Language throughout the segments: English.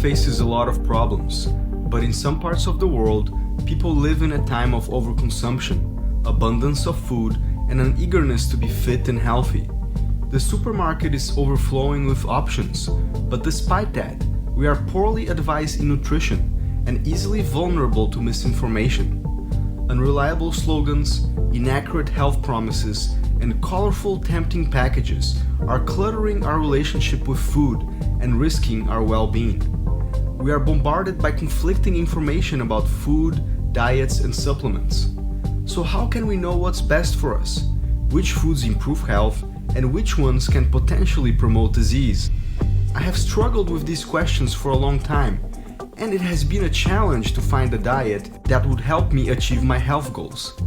faces a lot of problems, but in some parts of the world, people live in a time of overconsumption, abundance of food, and an eagerness to be fit and healthy. The supermarket is overflowing with options, but despite that, we are poorly advised in nutrition and easily vulnerable to misinformation. Unreliable slogans, inaccurate health promises, and colorful, tempting packages are cluttering our relationship with food and risking our well-being. We are bombarded by conflicting information about food, diets, and supplements. So how can we know what's best for us? Which foods improve health, and which ones can potentially promote disease? I have struggled with these questions for a long time, and it has been a challenge to find a diet that would help me achieve my health goals.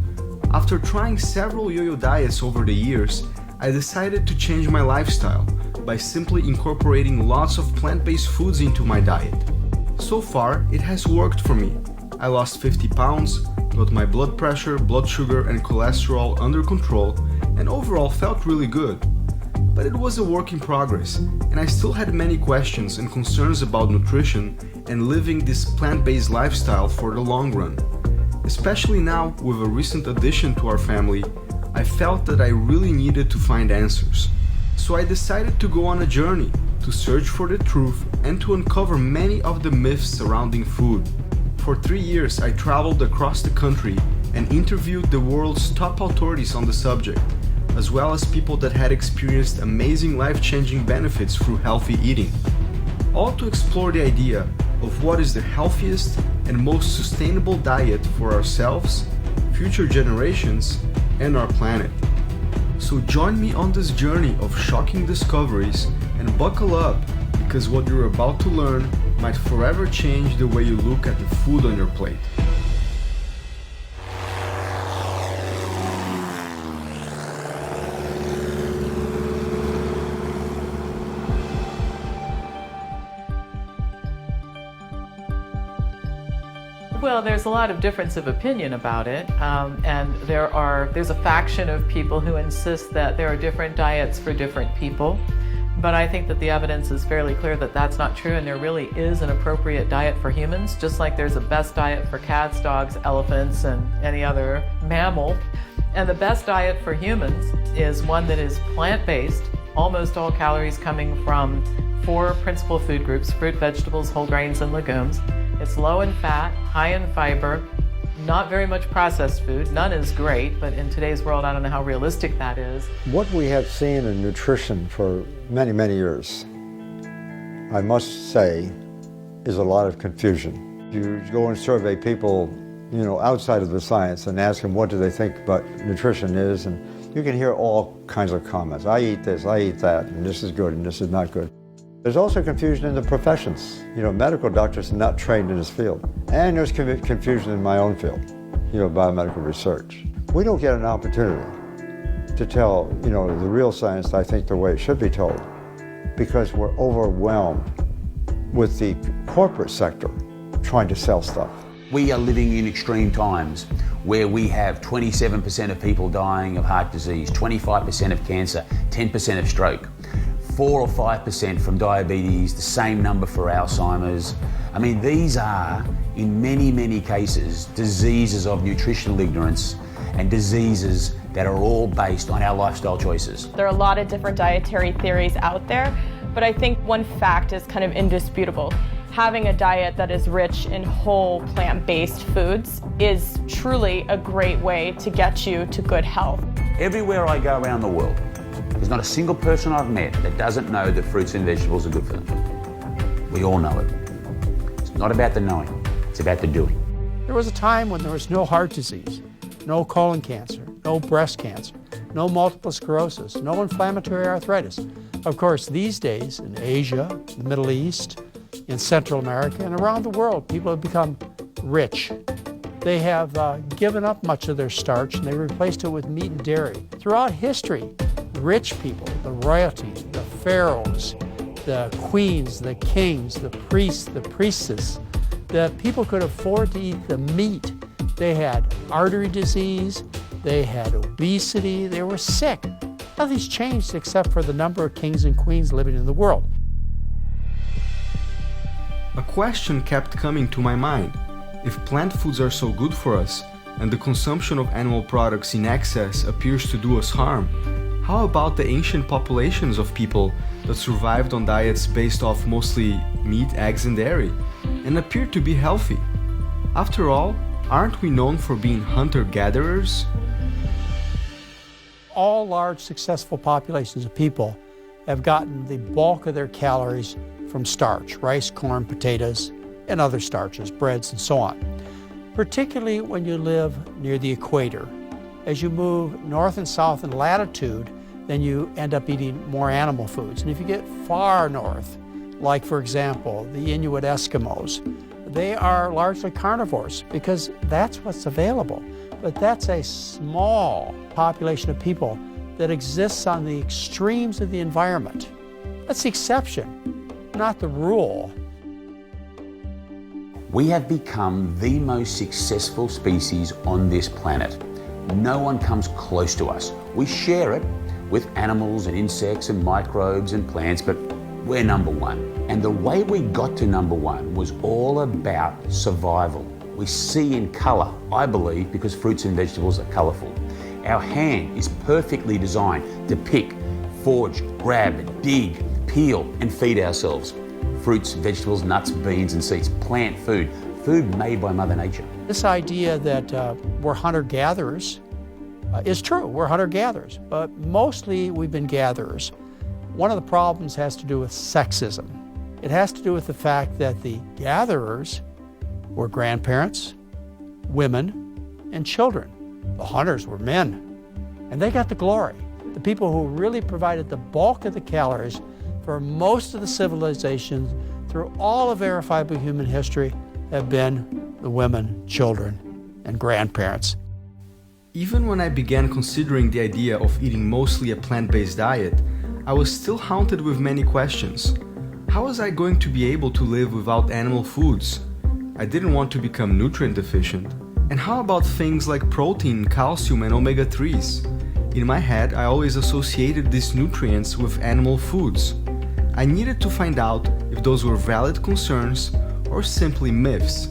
After trying several yo-yo diets over the years, I decided to change my lifestyle by simply incorporating lots of plant-based foods into my diet. So far, it has worked for me. I lost 50 pounds, got my blood pressure, blood sugar, and cholesterol under control, and overall felt really good. But it was a work in progress, and I still had many questions and concerns about nutrition and living this plant-based lifestyle for the long run. Especially now, with a recent addition to our family, I felt that I really needed to find answers. So I decided to go on a journey to search for the truth and to uncover many of the myths surrounding food. For 3 years, I traveled across the country and interviewed the world's top authorities on the subject, as well as people that had experienced amazing life-changing benefits through healthy eating. All to explore the idea of what is the healthiest and most sustainable diet for ourselves, future generations, and our planet. So join me on this journey of shocking discoveries and buckle up, because what you're about to learn might forever change the way you look at the food on your plate. Well, there's a lot of difference of opinion about it, and there's a faction of people who insist that there are different diets for different people. But I think that the evidence is fairly clear that that's not true, and there really is an appropriate diet for humans, just like there's a best diet for cats, dogs, elephants, and any other mammal. And the best diet for humans is one that is plant-based, almost all calories coming from 4 principal food groups: fruit, vegetables, whole grains, and legumes. It's low in fat, high in fiber, not very much processed food. None is great, but in today's world, I don't know how realistic that is. What we have seen in nutrition for many, many years, I must say, is a lot of confusion. You go and survey people, outside of the science and ask them what do they think about nutrition is, and you can hear all kinds of comments. I eat this, I eat that, and this is good and this is not good. There's also confusion in the professions. Medical doctors are not trained in this field. And there's confusion in my own field, biomedical research. We don't get an opportunity to tell, the real science, I think, the way it should be told, because we're overwhelmed with the corporate sector trying to sell stuff. We are living in extreme times where we have 27% of people dying of heart disease, 25% of cancer, 10% of stroke, 4 or 5% from diabetes, the same number for Alzheimer's. I mean, these are, in many, many cases, diseases of nutritional ignorance and diseases that are all based on our lifestyle choices. There are a lot of different dietary theories out there, but I think one fact is kind of indisputable. Having a diet that is rich in whole plant-based foods is truly a great way to get you to good health. Everywhere I go around the world, there's not a single person I've met that doesn't know that fruits and vegetables are good for them. We all know it. It's not about the knowing, it's about the doing. There was a time when there was no heart disease, no colon cancer, no breast cancer, no multiple sclerosis, no inflammatory arthritis. Of course, these days in Asia, the Middle East, in Central America, and around the world, people have become rich. They have given up much of their starch and they replaced it with meat and dairy. Throughout history, rich people, the royalty, the pharaohs, the queens, the kings, the priests, the priestesses, the people could afford to eat the meat. They had artery disease, they had obesity, they were sick. Nothing's changed except for the number of kings and queens living in the world. A question kept coming to my mind. If plant foods are so good for us, and the consumption of animal products in excess appears to do us harm, how about the ancient populations of people that survived on diets based off mostly meat, eggs, and dairy, and appeared to be healthy? After all, aren't we known for being hunter-gatherers? All large successful populations of people have gotten the bulk of their calories from starch, rice, corn, potatoes, and other starches, breads, and so on. Particularly when you live near the equator. As you move north and south in latitude, then you end up eating more animal foods. And if you get far north, like for example, the Inuit Eskimos, they are largely carnivores because that's what's available. But that's a small population of people that exists on the extremes of the environment. That's the exception, not the rule. We have become the most successful species on this planet. No one comes close to us. We share it with animals and insects and microbes and plants, but we're number one. And the way we got to number one was all about survival. We see in colour, I believe, because fruits and vegetables are colourful. Our hand is perfectly designed to pick, forage, grab, dig, peel and feed ourselves. Fruits, vegetables, nuts, beans and seeds, plant food, food made by Mother Nature. This idea that we're hunter-gatherers is true. We're hunter-gatherers, but mostly we've been gatherers. One of the problems has to do with sexism. It has to do with the fact that the gatherers were grandparents, women, and children. The hunters were men, and they got the glory. The people who really provided the bulk of the calories for most of the civilizations through all of verifiable human history have been the women, children, and grandparents. Even when I began considering the idea of eating mostly a plant-based diet, I was still haunted with many questions. How was I going to be able to live without animal foods? I didn't want to become nutrient deficient. And how about things like protein, calcium, and omega-3s? In my head, I always associated these nutrients with animal foods. I needed to find out if those were valid concerns or simply myths.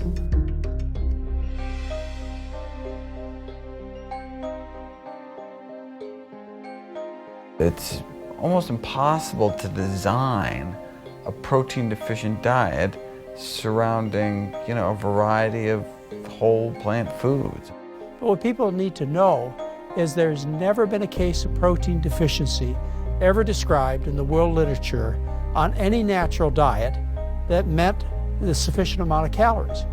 It's almost impossible to design a protein-deficient diet surrounding, a variety of whole plant foods. But what people need to know is there's never been a case of protein deficiency ever described in the world literature on any natural diet that meant the sufficient amount of calories.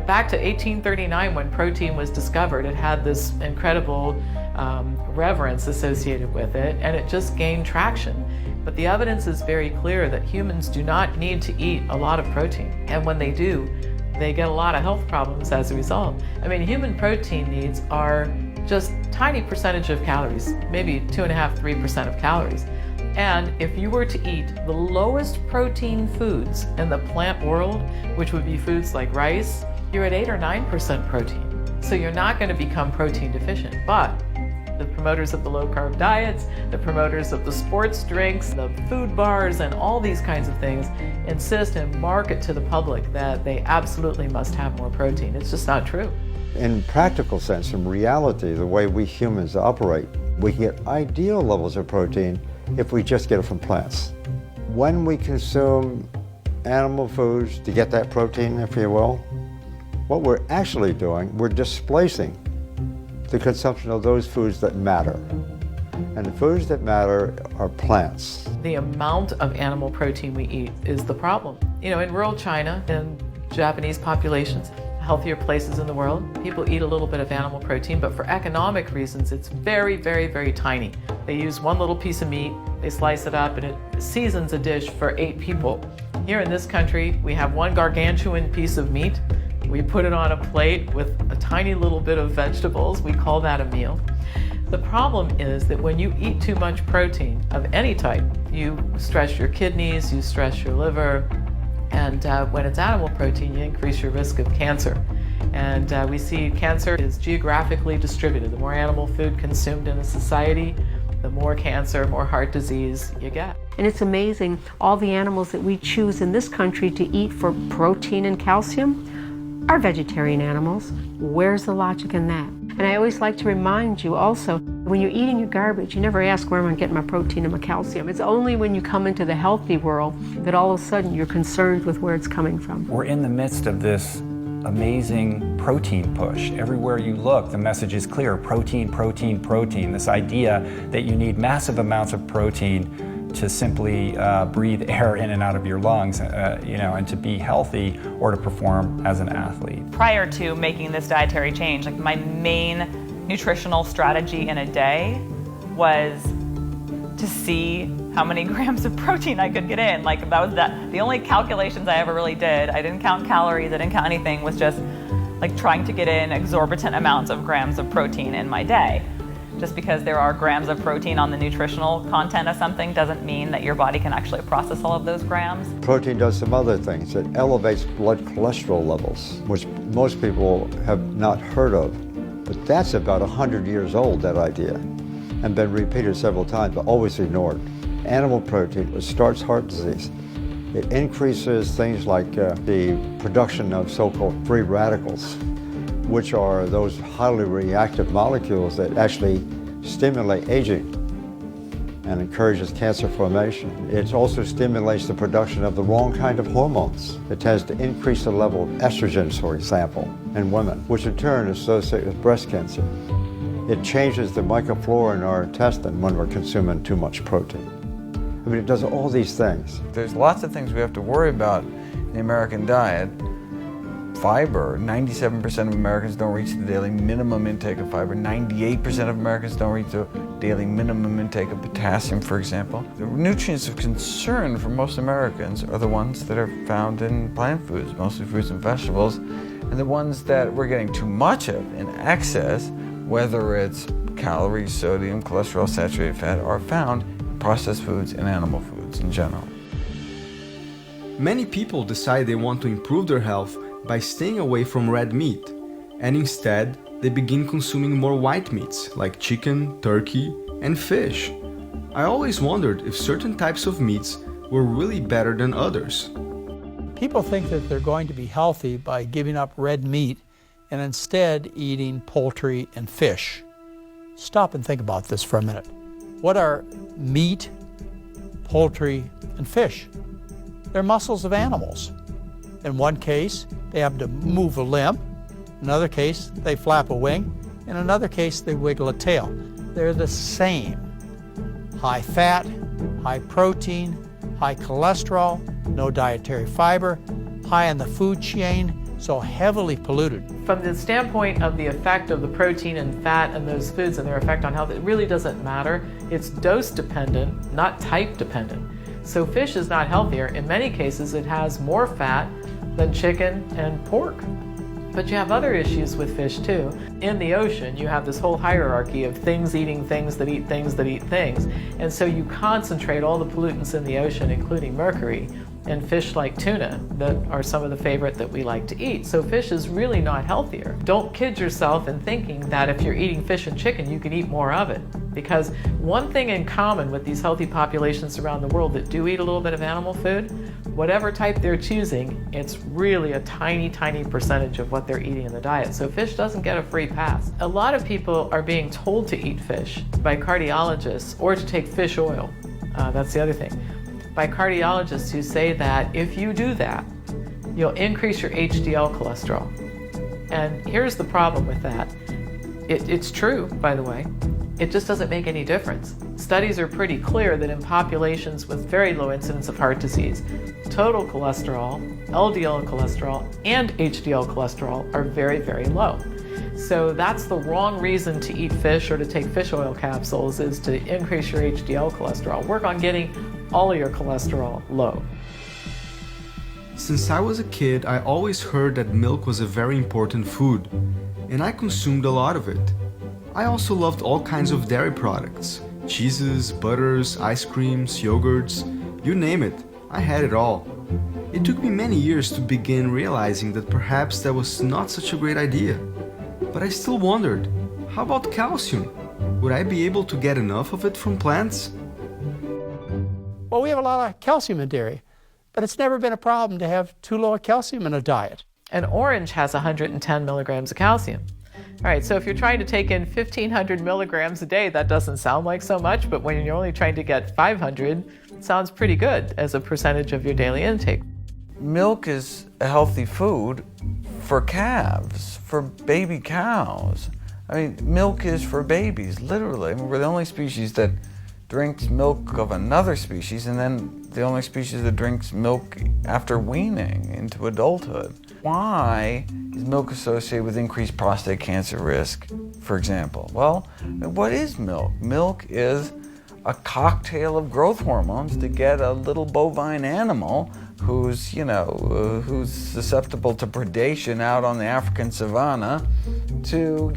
Back to 1839 when protein was discovered, it had this incredible reverence associated with it, and it just gained traction. But the evidence is very clear that humans do not need to eat a lot of protein, and when they do, they get a lot of health problems as a result. Human protein needs are just a tiny percentage of calories, maybe 2.5–3% of calories. And if you were to eat the lowest protein foods in the plant world, which would be foods like rice, you're at 8 or 9% protein. So you're not going to become protein deficient. But the promoters of the low-carb diets, the promoters of the sports drinks, the food bars, and all these kinds of things insist and market to the public that they absolutely must have more protein. It's just not true. In practical sense, in reality, the way we humans operate, we get ideal levels of protein if we just get it from plants. When we consume animal foods to get that protein, if you will, what we're actually doing, we're displacing the consumption of those foods that matter. And the foods that matter are plants. The amount of animal protein we eat is the problem. In rural China and Japanese populations, healthier places in the world, people eat a little bit of animal protein, but for economic reasons, it's very, very, very tiny. They use one little piece of meat, they slice it up, and it seasons a dish for 8 people. Here in this country, we have one gargantuan piece of meat. We put it on a plate with a tiny little bit of vegetables. We call that a meal. The problem is that when you eat too much protein of any type, you stress your kidneys, you stress your liver, and when it's animal protein, you increase your risk of cancer. And we see cancer is geographically distributed. The more animal food consumed in a society, the more cancer, more heart disease you get. And it's amazing, all the animals that we choose in this country to eat for protein and calcium are vegetarian animals. Where's the logic in that? And I always like to remind you also, when you're eating your garbage, you never ask where am I getting my protein and my calcium. It's only when you come into the healthy world that all of a sudden you're concerned with where it's coming from. We're in the midst of this amazing protein push. Everywhere you look, the message is clear: protein, protein, protein. This idea that you need massive amounts of protein to simply breathe air in and out of your lungs, and to be healthy or to perform as an athlete. Prior to making this dietary change, like my main nutritional strategy in a day was to see how many grams of protein I could get in. Like that was the only calculations I ever really did. I didn't count calories, I didn't count anything, was just like trying to get in exorbitant amounts of grams of protein in my day. Just because there are grams of protein on the nutritional content of something doesn't mean that your body can actually process all of those grams. Protein does some other things. It elevates blood cholesterol levels, which most people have not heard of. But that's about 100 years old, that idea, and been repeated several times, but always ignored. Animal protein starts heart disease. It increases things like the production of so-called free radicals, which are those highly reactive molecules that actually stimulate aging and encourages cancer formation. It also stimulates the production of the wrong kind of hormones. It tends to increase the level of estrogens, for example, in women, which in turn is associated with breast cancer. It changes the microflora in our intestine when we're consuming too much protein. I mean, it does all these things. There's lots of things we have to worry about in the American diet. Fiber, 97% of Americans don't reach the daily minimum intake of fiber. 98% of Americans don't reach the daily minimum intake of potassium, for example. The nutrients of concern for most Americans are the ones that are found in plant foods, mostly fruits and vegetables, and the ones that we're getting too much of in excess, whether it's calories, sodium, cholesterol, saturated fat, are found in processed foods and animal foods in general. Many people decide they want to improve their health by staying away from red meat, and instead they begin consuming more white meats like chicken, turkey, and fish. I always wondered if certain types of meats were really better than others. People think that they're going to be healthy by giving up red meat and instead eating poultry and fish. Stop and think about this for a minute. What are meat, poultry, and fish? They're muscles of animals. In one case, they have to move a limb. In another case, they flap a wing. In another case, they wiggle a tail. They're the same. High fat, high protein, high cholesterol, no dietary fiber, high in the food chain, so heavily polluted. From the standpoint of the effect of the protein and fat and those foods and their effect on health, it really doesn't matter. It's dose dependent, not type dependent. So fish is not healthier. In many cases, it has more fat than chicken and pork. But you have other issues with fish too. In the ocean, you have this whole hierarchy of things eating things that eat things that eat things. And so you concentrate all the pollutants in the ocean, including mercury, and fish like tuna that are some of the favorite that we like to eat. So fish is really not healthier. Don't kid yourself in thinking that if you're eating fish and chicken, you can eat more of it. Because one thing in common with these healthy populations around the world that do eat a little bit of animal food, whatever type they're choosing, it's really a tiny, tiny percentage of what they're eating in the diet. So fish doesn't get a free pass. A lot of people are being told to eat fish by cardiologists or to take fish oil. That's the other thing. By cardiologists who say that if you do that, you'll increase your HDL cholesterol. And here's the problem with that. It's true, by the way. It just doesn't make any difference. Studies are pretty clear that in populations with very low incidence of heart disease, total cholesterol, LDL cholesterol, and HDL cholesterol are very, very low. So that's the wrong reason to eat fish or to take fish oil capsules, is to increase your HDL cholesterol. Work on getting all of your cholesterol low. Since I was a kid, I always heard that milk was a very important food, and I consumed a lot of it. I also loved all kinds of dairy products: cheeses, butters, ice creams, yogurts, you name it, I had it all. It took me many years to begin realizing that perhaps that was not such a great idea. But I still wondered, how about calcium? would I be able to get enough of it from plants? Well, we have a lot of calcium in dairy, but it's never been a problem to have too low a calcium in a diet. An orange has 110 milligrams of calcium. All right, so if you're trying to take in 1,500 milligrams a day, that doesn't sound like so much, but when you're only trying to get 500, it sounds pretty good as a percentage of your daily intake. Milk is a healthy food for calves, for baby cows. I mean, milk is for babies, literally. I mean, we're the only species that drinks milk of another species, and then the only species that drinks milk after weaning into adulthood. Why is milk associated with increased prostate cancer risk, for example? Well, what is milk? Milk is a cocktail of growth hormones to get a little bovine animal who's susceptible to predation out on the African savanna to,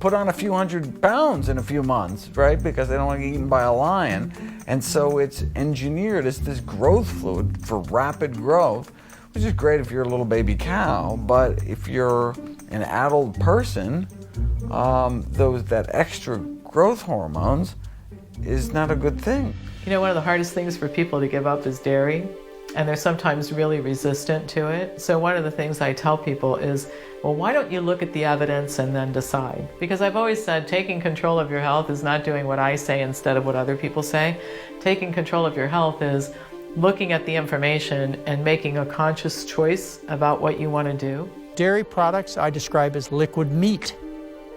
put on a few hundred pounds in a few months, right? Because they don't want to get eaten by a lion. And so it's engineered as this growth fluid for rapid growth, which is great if you're a little baby cow, but if you're an adult person, that extra growth hormones is not a good thing. One of the hardest things for people to give up is dairy, and they're sometimes really resistant to it. So one of the things I tell people is, well, why don't you look at the evidence and then decide? Because I've always said taking control of your health is not doing what I say instead of what other people say. Taking control of your health is looking at the information and making a conscious choice about what you want to do. Dairy products I describe as liquid meat.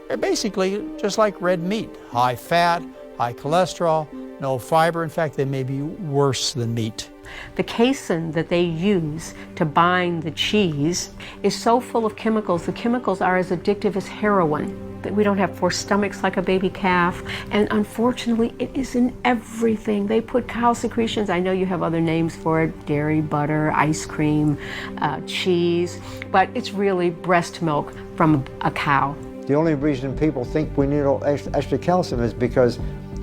They're basically just like red meat, high fat, high cholesterol, no fiber. In fact, they may be worse than meat. The casein that they use to bind the cheese is so full of chemicals. The chemicals are as addictive as heroin. That we don't have four stomachs like a baby calf, and unfortunately it is in everything. They put cow secretions, I know you have other names for it, dairy, butter, ice cream, cheese, but it's really breast milk from a cow. The only reason people think we need extra calcium is because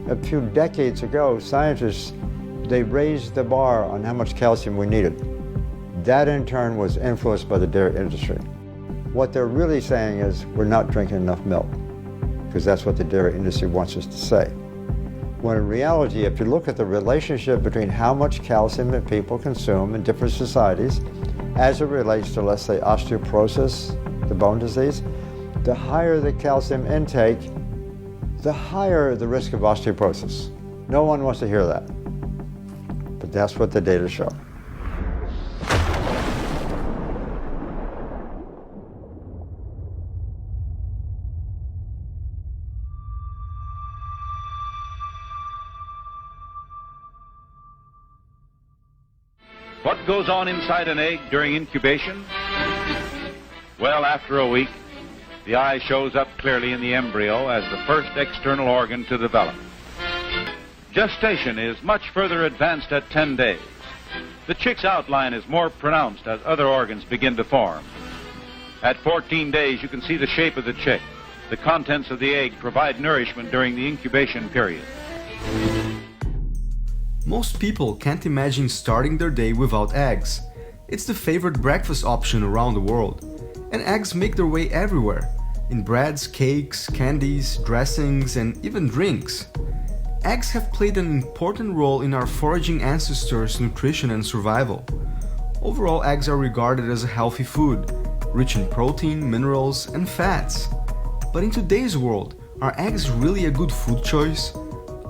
a few decades ago, scientists, they raised the bar on how much calcium we needed. That in turn was influenced by the dairy industry. What they're really saying is we're not drinking enough milk, because that's what the dairy industry wants us to say. When in reality, if you look at the relationship between how much calcium that people consume in different societies, as it relates to, let's say, osteoporosis, the bone disease, the higher the calcium intake, the higher the risk of osteoporosis. No one wants to hear that, but that's what the data show. What goes on inside an egg during incubation? Well, after a week, the eye shows up clearly in the embryo as the first external organ to develop. Gestation is much further advanced at 10 days. The chick's outline is more pronounced as other organs begin to form. At 14 days, you can see the shape of the chick. The contents of the egg provide nourishment during the incubation period. Most people can't imagine starting their day without eggs. It's the favorite breakfast option around the world. And eggs make their way everywhere, in breads, cakes, candies, dressings, and even drinks. Eggs have played an important role in our foraging ancestors' nutrition and survival. Overall, eggs are regarded as a healthy food, rich in protein, minerals, and fats. But in today's world, are eggs really a good food choice?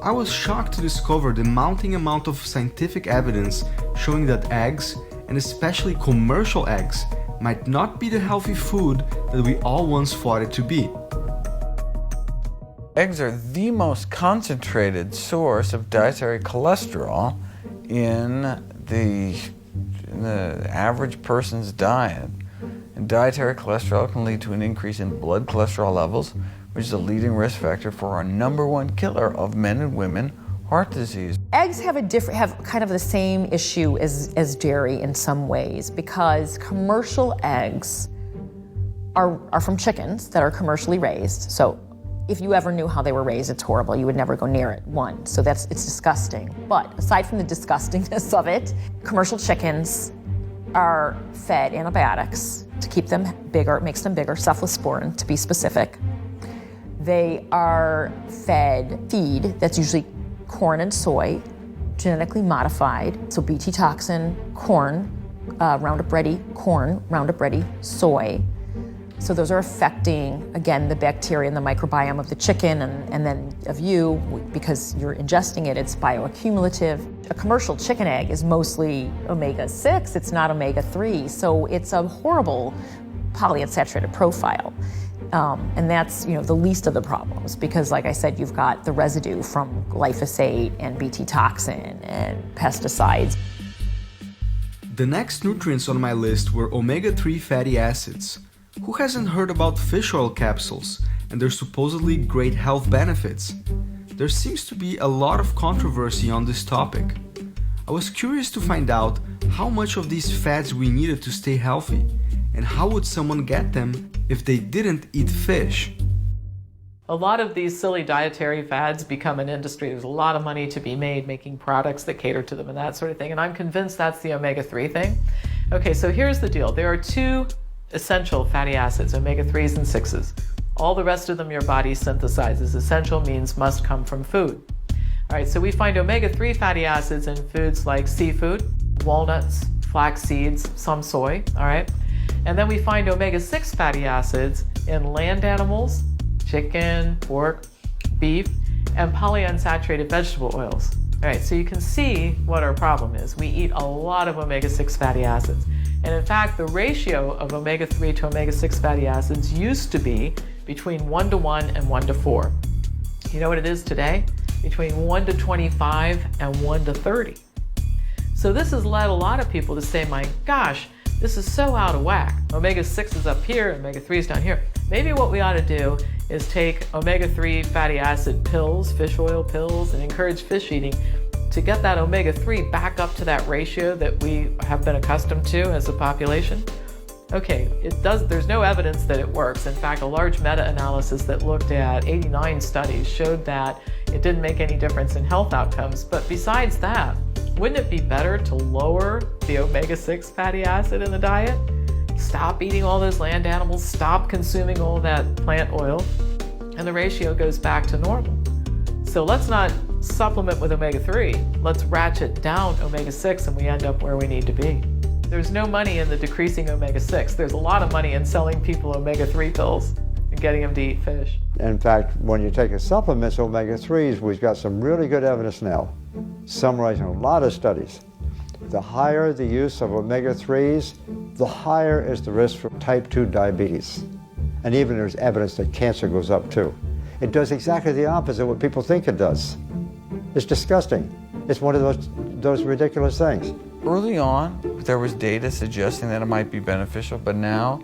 I was shocked to discover the mounting amount of scientific evidence showing that eggs, and especially commercial eggs, might not be the healthy food that we all once thought it to be. Eggs are the most concentrated source of dietary cholesterol in the average person's diet. And dietary cholesterol can lead to an increase in blood cholesterol levels, which is a leading risk factor for our #1 killer of men and women, heart disease. Eggs have kind of the same issue as dairy in some ways, because commercial eggs are from chickens that are commercially raised. So if you ever knew how they were raised, it's horrible. You would never go near it, one. So it's disgusting. But aside from the disgustingness of it, commercial chickens are fed antibiotics to keep them bigger. It makes them bigger, cephalosporin to be specific. They are fed feed that's usually corn and soy, genetically modified. So BT toxin, corn, Roundup Ready corn, Roundup Ready soy. So those are affecting, again, the bacteria and the microbiome of the chicken and then of you, because you're ingesting it, it's bioaccumulative. A commercial chicken egg is mostly omega-6, it's not omega-3, so it's a horrible polyunsaturated profile. And that's, the least of the problems, because like I said, you've got the residue from glyphosate and BT toxin and pesticides. The next nutrients on my list were omega-3 fatty acids. Who hasn't heard about fish oil capsules and their supposedly great health benefits? There seems to be a lot of controversy on this topic. I was curious to find out how much of these fats we needed to stay healthy, and how would someone get them if they didn't eat fish? A lot of these silly dietary fads become an industry. There's a lot of money to be made making products that cater to them and that sort of thing, and I'm convinced that's the omega-3 thing. Okay, so here's the deal. There are two essential fatty acids, omega-3s and 6s. All the rest of them your body synthesizes. Essential means must come from food. All right, so we find omega-3 fatty acids in foods like seafood, walnuts, flax seeds, some soy, all right? And then we find omega-6 fatty acids in land animals, chicken, pork, beef, and polyunsaturated vegetable oils. All right, so you can see what our problem is. We eat a lot of omega-6 fatty acids. And in fact, the ratio of omega-3 to omega-6 fatty acids used to be between 1:1 and 1:4. You know what it is today? Between 1:25 and 1:30. So this has led a lot of people to say, my gosh, this is so out of whack. Omega-6 is up here, omega-3 is down here. Maybe what we ought to do is take omega-3 fatty acid pills, fish oil pills, and encourage fish eating to get that omega-3 back up to that ratio that we have been accustomed to as a population. Okay, there's no evidence that it works. In fact, a large meta-analysis that looked at 89 studies showed that it didn't make any difference in health outcomes. But besides that, wouldn't it be better to lower the omega-6 fatty acid in the diet? Stop eating all those land animals, stop consuming all that plant oil, and the ratio goes back to normal. So let's not supplement with omega-3, let's ratchet down omega-6 and we end up where we need to be. There's no money in the decreasing omega-6. There's a lot of money in selling people omega-3 pills and getting them to eat fish. In fact, when you take a supplement, omega-3s, we've got some really good evidence now, summarizing a lot of studies. The higher the use of omega-3s, the higher is the risk for type 2 diabetes. And even there's evidence that cancer goes up too. It does exactly the opposite of what people think it does. It's disgusting. It's one of those ridiculous things. Early on, there was data suggesting that it might be beneficial, but now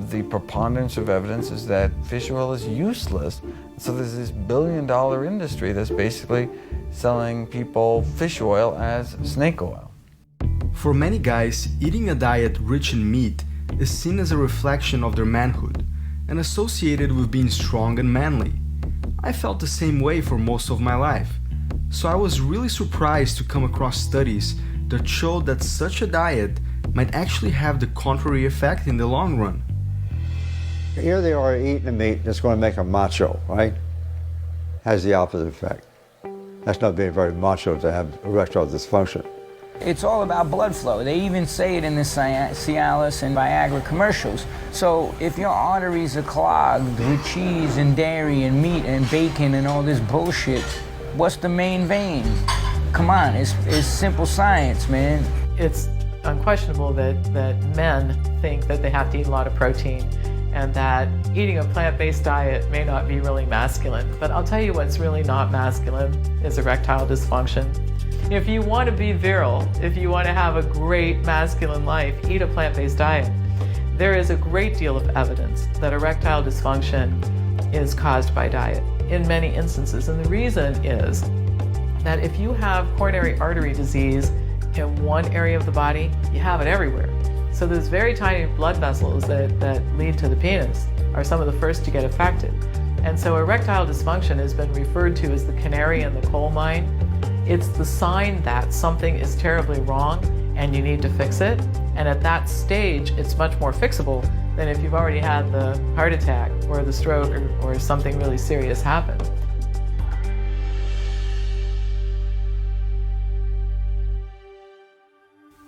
the preponderance of evidence is that fish oil is useless. So there's this billion-dollar industry that's basically selling people fish oil as snake oil. For many guys, eating a diet rich in meat is seen as a reflection of their manhood and associated with being strong and manly. I felt the same way for most of my life. So I was really surprised to come across studies that showed that such a diet might actually have the contrary effect in the long run. Here they are eating a meat that's going to make them macho, right? Has the opposite effect. That's not being very macho to have erectile dysfunction. It's all about blood flow. They even say it in the Cialis and Viagra commercials. So if your arteries are clogged with cheese and dairy and meat and bacon and all this bullshit, what's the main vein? Come on, it's simple science, man. It's unquestionable that men think that they have to eat a lot of protein and that eating a plant-based diet may not be really masculine. But I'll tell you what's really not masculine is erectile dysfunction. If you want to be virile, if you want to have a great masculine life, eat a plant-based diet. There is a great deal of evidence that erectile dysfunction is caused by diet in many instances. And the reason is that if you have coronary artery disease in one area of the body, you have it everywhere. So those very tiny blood vessels that lead to the penis are some of the first to get affected. And so erectile dysfunction has been referred to as the canary in the coal mine. It's the sign that something is terribly wrong and you need to fix it. And at that stage, it's much more fixable than if you've already had the heart attack or the stroke or something really serious happen.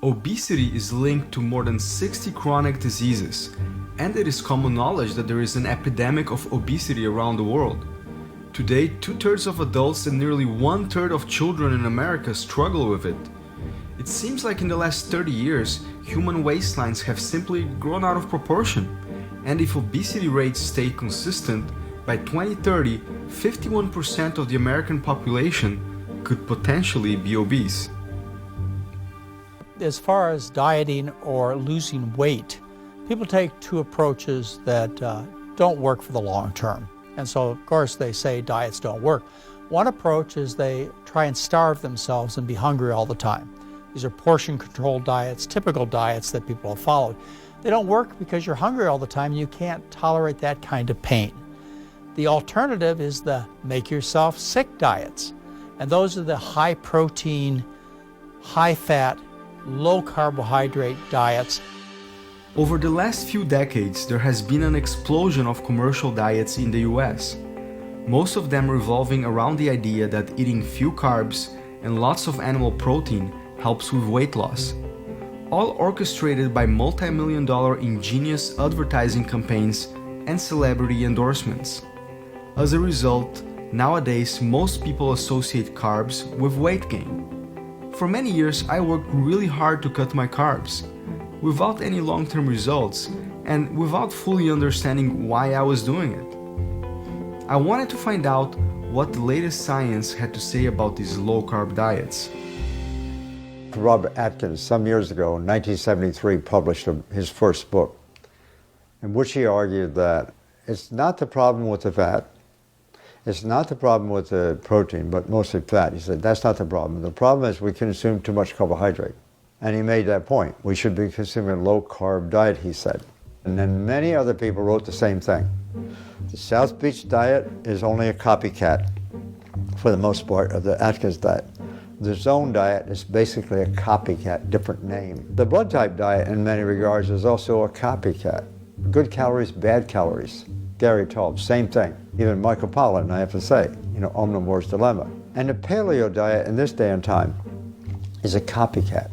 Obesity is linked to more than 60 chronic diseases, and it is common knowledge that there is an epidemic of obesity around the world. Today, 2/3 of adults and nearly 1/3 of children in America struggle with it. It seems like in the last 30 years, human waistlines have simply grown out of proportion, and if obesity rates stay consistent, by 2030, 51% of the American population could potentially be obese. As far as dieting or losing weight, people take two approaches that don't work for the long term. And so, of course, they say diets don't work. One approach is they try and starve themselves and be hungry all the time. These are portion-controlled diets, typical diets that people have followed. They don't work because you're hungry all the time and you can't tolerate that kind of pain. The alternative is the make yourself sick diets. And those are the high-protein, high-fat, low-carbohydrate diets. Over the last few decades, there has been an explosion of commercial diets in the US, most of them revolving around the idea that eating few carbs and lots of animal protein helps with weight loss, all orchestrated by multi-million-dollar ingenious advertising campaigns and celebrity endorsements. As a result, nowadays most people associate carbs with weight gain. For many years, I worked really hard to cut my carbs, without any long-term results and without fully understanding why I was doing it. I wanted to find out what the latest science had to say about these low-carb diets. Robert Atkins, some years ago, in 1973, published his first book, in which he argued that it's not the problem with the fat, it's not the problem with the protein, but mostly fat. He said, that's not the problem. The problem is we consume too much carbohydrate. And he made that point. We should be consuming a low-carb diet, he said. And then many other people wrote the same thing. The South Beach diet is only a copycat, for the most part, of the Atkins diet. The Zone diet is basically a copycat, different name. The blood type diet, in many regards, is also a copycat. Good calories, bad calories. Gary Taub, same thing. Even Michael Pollan, I have to say, Omnivore's Dilemma. And the paleo diet in this day and time is a copycat.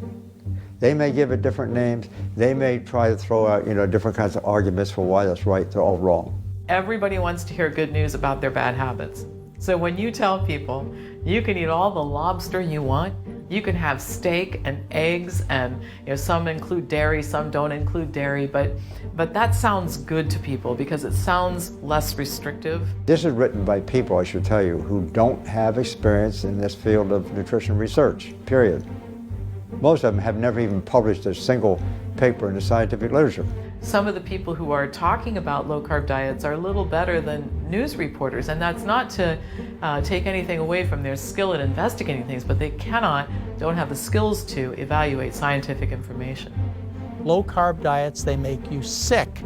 They may give it different names. They may try to throw out, different kinds of arguments for why that's right. They're all wrong. Everybody wants to hear good news about their bad habits. So when you tell people you can eat all the lobster you want, you can have steak and eggs, and some include dairy, some don't include dairy, but that sounds good to people because it sounds less restrictive. This is written by people, I should tell you, who don't have experience in this field of nutrition research, period. Most of them have never even published a single paper in the scientific literature. Some of the people who are talking about low-carb diets are a little better than news reporters, and that's not to take anything away from their skill at investigating things, but they don't have the skills to evaluate scientific information. Low-carb diets, they make you sick,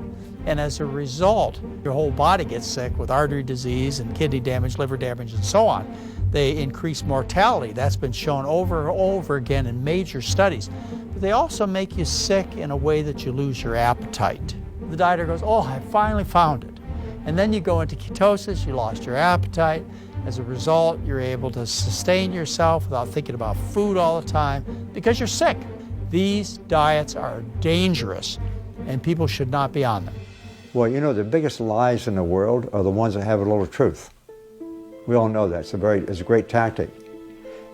and as a result, your whole body gets sick with artery disease and kidney damage, liver damage, and so on. They increase mortality. That's been shown over and over again in major studies. But they also make you sick in a way that you lose your appetite. The dieter goes, oh, I finally found it. And then you go into ketosis, you lost your appetite. As a result, you're able to sustain yourself without thinking about food all the time because you're sick. These diets are dangerous, and people should not be on them. Well, the biggest lies in the world are the ones that have a little truth. We all know that. It's a great tactic.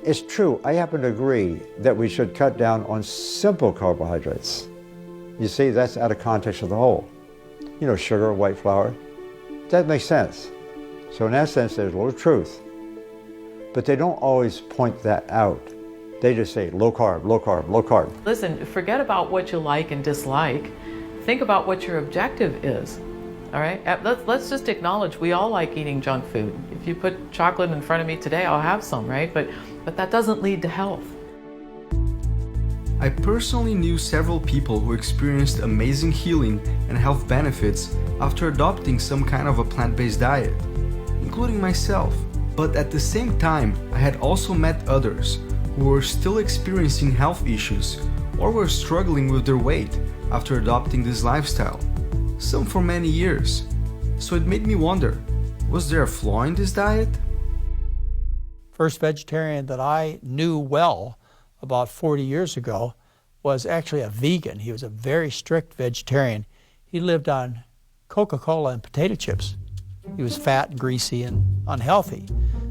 It's true. I happen to agree that we should cut down on simple carbohydrates. You see, that's out of context of the whole. Sugar, white flour. That makes sense. So in that sense, there's a little truth. But they don't always point that out. They just say low carb, low carb, low carb. Listen, forget about what you like and dislike. Think about what your objective is. All right, let's just acknowledge we all like eating junk food. If you put chocolate in front of me today, I'll have some, right? But that doesn't lead to health. I personally knew several people who experienced amazing healing and health benefits after adopting some kind of a plant-based diet, including myself. But at the same time, I had also met others who were still experiencing health issues or were struggling with their weight after adopting this lifestyle. some for many years. So it made me wonder, was there a flaw in this diet? First vegetarian that I knew well about 40 years ago was actually a vegan. He was a very strict vegetarian. He lived on Coca-Cola and potato chips. He was fat and greasy and unhealthy.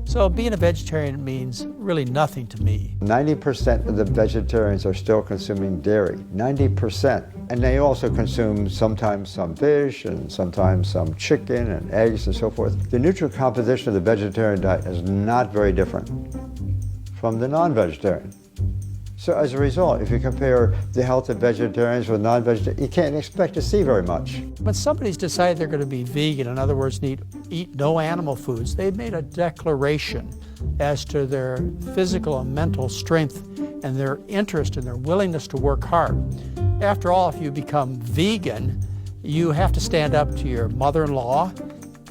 So being a vegetarian means really nothing to me. 90% of the vegetarians are still consuming dairy, 90%. And they also consume sometimes some fish and sometimes some chicken and eggs and so forth. The nutrient composition of the vegetarian diet is not very different from the non-vegetarian. So as a result, if you compare the health of vegetarians with non-vegetarians, you can't expect to see very much. When somebody's decided they're going to be vegan, in other words, eat no animal foods, they've made a declaration as to their physical and mental strength and their interest and their willingness to work hard. After all, if you become vegan, you have to stand up to your mother-in-law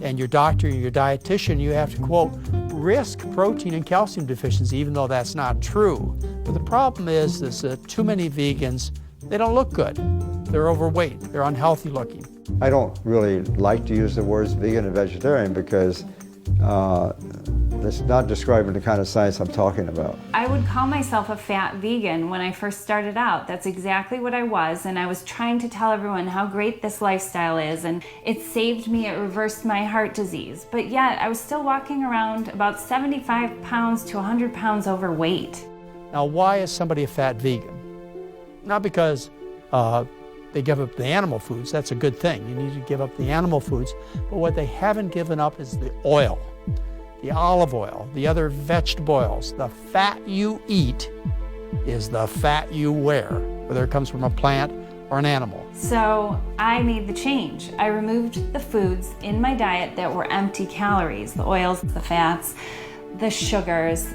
and your doctor and your dietitian. You have to, quote, risk protein and calcium deficiency, even though that's not true. But the problem is that too many vegans, they don't look good. They're overweight, they're unhealthy looking. I don't really like to use the words vegan and vegetarian because it's not describing the kind of science I'm talking about. I would call myself a fat vegan when I first started out. That's exactly what I was, and I was trying to tell everyone how great this lifestyle is, and it saved me, it reversed my heart disease. But yet, I was still walking around about 75 pounds to 100 pounds overweight. Now, why is somebody a fat vegan? Not because they give up the animal foods. That's a good thing. You need to give up the animal foods. But what they haven't given up is the oil, the olive oil, the other vegetable oils. The fat you eat is the fat you wear, whether it comes from a plant or an animal. So I made the change. I removed the foods in my diet that were empty calories, the oils, the fats, the sugars,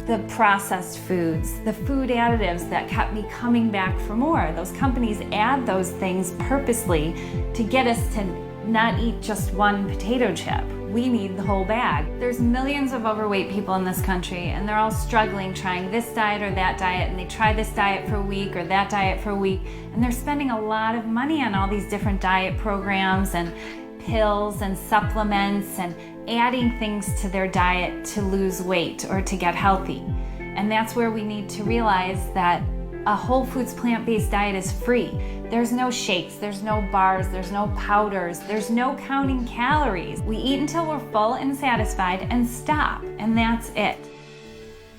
the processed foods, the food additives that kept me coming back for more. Those companies add those things purposely to get us to not eat just one potato chip. We need the whole bag. There's millions of overweight people in this country, and they're all struggling trying this diet or that diet, and they try this diet for a week or that diet for a week, and they're spending a lot of money on all these different diet programs and pills and supplements and adding things to their diet to lose weight or to get healthy. And that's where we need to realize that a whole foods plant-based diet is free. There's no shakes, there's no bars, there's no powders, there's no counting calories. We eat until we're full and satisfied and stop, and that's it.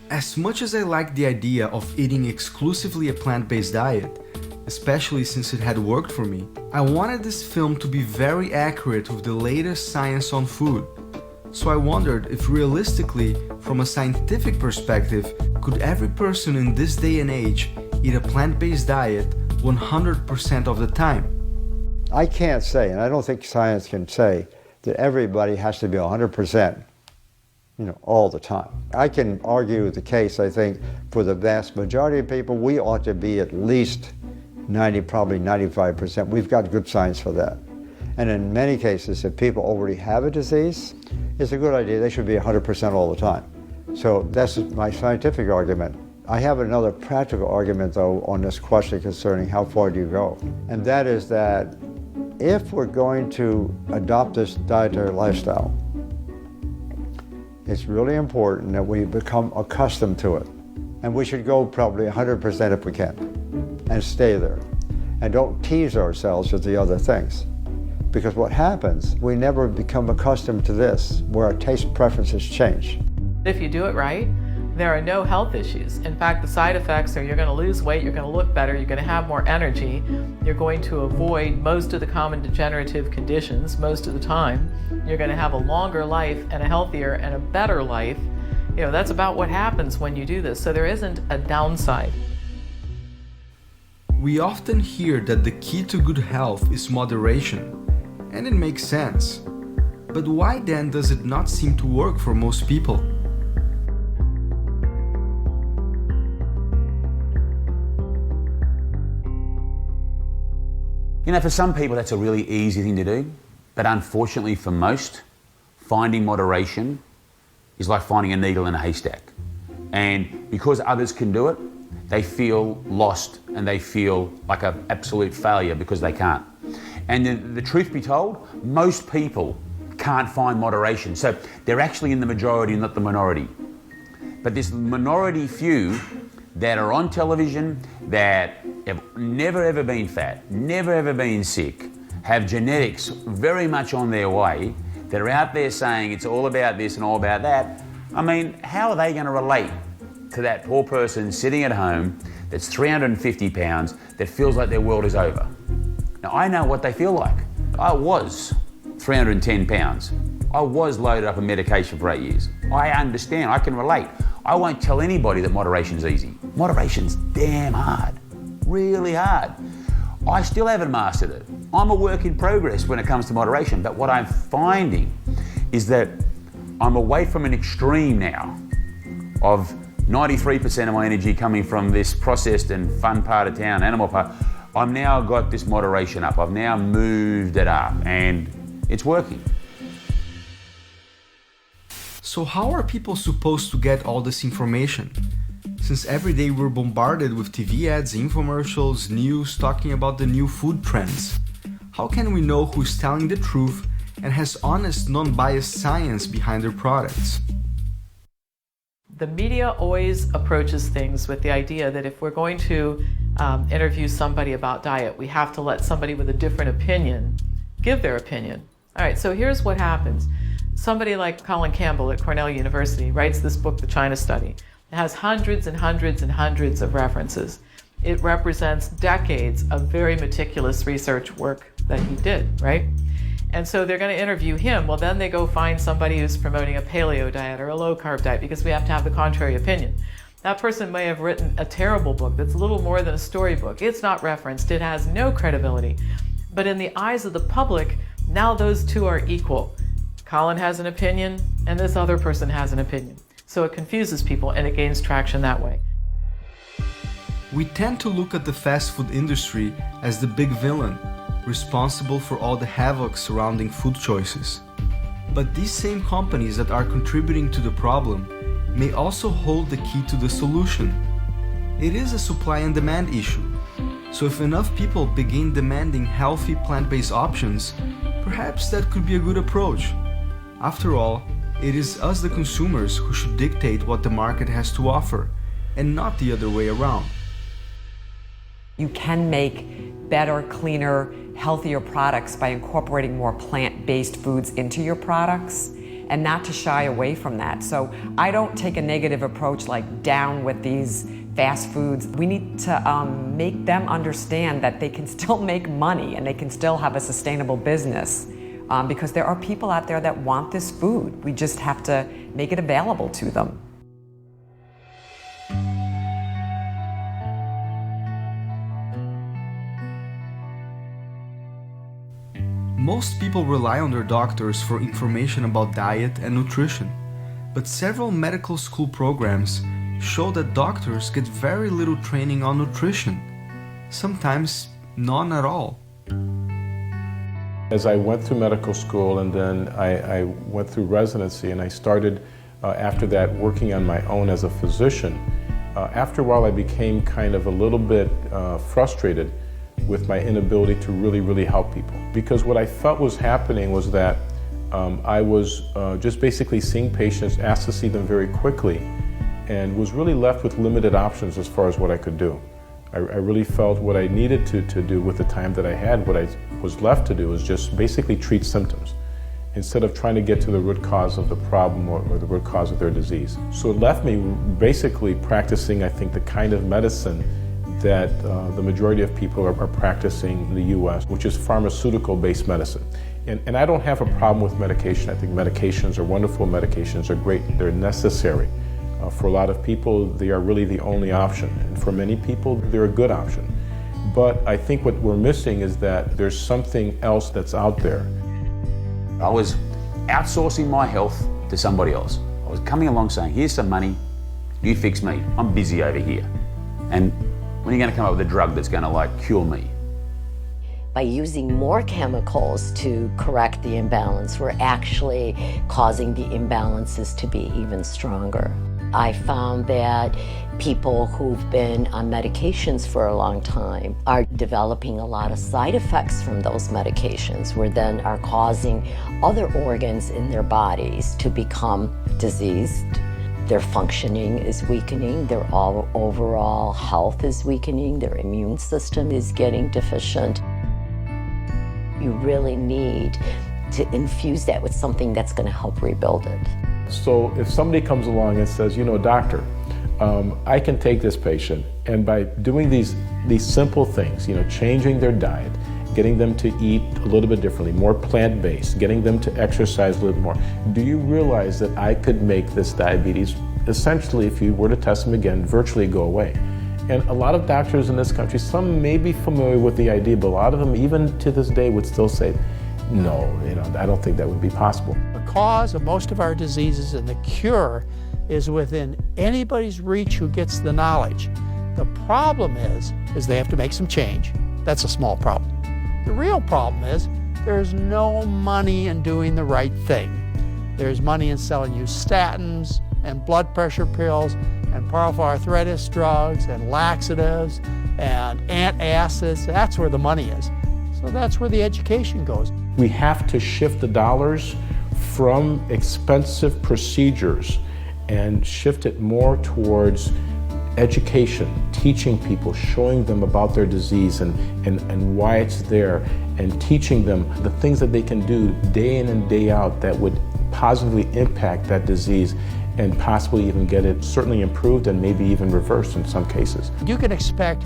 As much as I like the idea of eating exclusively a plant-based diet, especially since it had worked for me, I wanted this film to be very accurate with the latest science on food. So I wondered if realistically, from a scientific perspective, could every person in this day and age eat a plant-based diet 100% of the time? I can't say, and I don't think science can say, that everybody has to be 100%, all the time. I can argue the case, I think, for the vast majority of people, we ought to be at least 90, probably 95%. We've got good science for that. And in many cases, if people already have a disease, it's a good idea. They should be 100% all the time. So that's my scientific argument. I have another practical argument, though, on this question concerning how far do you go. And that is that if we're going to adopt this dietary lifestyle, it's really important that we become accustomed to it. And we should go probably 100% if we can, and stay there. And don't tease ourselves with the other things. Because what happens, we never become accustomed to this, where our taste preferences change. If you do it right, there are no health issues. In fact, the side effects are you're going to lose weight, you're going to look better, you're going to have more energy, you're going to avoid most of the common degenerative conditions most of the time, you're going to have a longer life and a healthier and a better life. That's about what happens when you do this. So there isn't a downside. We often hear that the key to good health is moderation, and it makes sense. But why then does it not seem to work for most people? For some people that's a really easy thing to do, but unfortunately for most, finding moderation is like finding a needle in a haystack. And because others can do it, they feel lost and they feel like an absolute failure because they can't. And the truth be told, most people can't find moderation. So they're actually in the majority, not the minority. But this minority few that are on television, that have never ever been fat, never ever been sick, have genetics very much on their way, that are out there saying it's all about this and all about that, I mean, how are they going to relate to that poor person sitting at home that's 350 pounds that feels like their world is over? Now, I know what they feel like. I was 310 pounds. I was loaded up on medication for 8 years. I understand, I can relate. I won't tell anybody that moderation's easy. Moderation's damn hard, really hard. I still haven't mastered it. I'm a work in progress when it comes to moderation, but what I'm finding is that I'm away from an extreme now of 93% of my energy coming from this processed and fun part of town, animal part. I've now got this moderation up. I've now moved it up and it's working. So how are people supposed to get all this information? Since every day we're bombarded with TV ads, infomercials, news talking about the new food trends. How can we know who's telling the truth and has honest, non-biased science behind their products? The media always approaches things with the idea that if we're going to interview somebody about diet, we have to let somebody with a different opinion give their opinion. All right, so here's what happens. Somebody like Colin Campbell at Cornell University writes this book, The China Study. It has hundreds and hundreds and hundreds of references. It represents decades of very meticulous research work that he did, right? And so they're going to interview him. Well, then they go find somebody who's promoting a paleo diet or a low-carb diet because we have to have the contrary opinion. That person may have written a terrible book that's a little more than a storybook. It's not referenced. It has no credibility. But in the eyes of the public, now those two are equal. Colin has an opinion, and this other person has an opinion. So it confuses people, and it gains traction that way. We tend to look at the fast food industry as the big villain, responsible for all the havoc surrounding food choices. But these same companies that are contributing to the problem may also hold the key to the solution. It is a supply and demand issue. So if enough people begin demanding healthy plant-based options, perhaps that could be a good approach. After all, it is us, the consumers, who should dictate what the market has to offer, and not the other way around. You can make better, cleaner, healthier products by incorporating more plant-based foods into your products, and not to shy away from that. So I don't take a negative approach like down with these fast foods. We need to make them understand that they can still make money and they can still have a sustainable business. Because there are people out there that want this food. We just have to make it available to them. Most people rely on their doctors for information about diet and nutrition, but several medical school programs show that doctors get very little training on nutrition, sometimes none at all. As I went through medical school and then I went through residency and I started after that working on my own as a physician, after a while I became kind of a little bit frustrated with my inability to really help people. Because what I felt was happening was that I was just basically seeing patients, asked to see them very quickly, and was really left with limited options as far as what I could do. I really felt what I needed to do with the time that I had, what I was left to do was just basically treat symptoms instead of trying to get to the root cause of the problem or the root cause of their disease. So it left me basically practicing, I think, the kind of medicine that the majority of people are practicing in the US, which is pharmaceutical-based medicine. And I don't have a problem with medication. I think medications are wonderful, medications are great, they're necessary. For a lot of people, they are really the only option. And for many people, they're a good option. But I think what we're missing is that there's something else that's out there. I was outsourcing my health to somebody else. I was coming along saying, here's some money, you fix me, I'm busy over here. And when are you going to come up with a drug that's going to cure me? By using more chemicals to correct the imbalance, we're actually causing the imbalances to be even stronger. I found that people who've been on medications for a long time are developing a lot of side effects from those medications, where then are causing other organs in their bodies to become diseased. Their functioning is weakening, their overall health is weakening, their immune system is getting deficient. You really need to infuse that with something that's going to help rebuild it. So if somebody comes along and says, you know, doctor, I can take this patient, and by doing these simple things, you know, changing their diet, getting them to eat a little bit differently, more plant-based, getting them to exercise a little more, do you realize that I could make this diabetes, essentially, if you were to test them again, virtually go away? And a lot of doctors in this country, some may be familiar with the idea, but a lot of them, even to this day, would still say, no, you know, I don't think that would be possible. The cause of most of our diseases and the cure is within anybody's reach who gets the knowledge. The problem is they have to make some change. That's a small problem. The real problem is there's no money in doing the right thing. There's money in selling you statins and blood pressure pills and powerful arthritis drugs and laxatives and antacids. That's where the money is. So that's where the education goes. We have to shift the dollars from expensive procedures and shift it more towards education, teaching people, showing them about their disease and why it's there, and teaching them the things that they can do day in and day out that would positively impact that disease and possibly even get it certainly improved and maybe even reversed in some cases. You can expect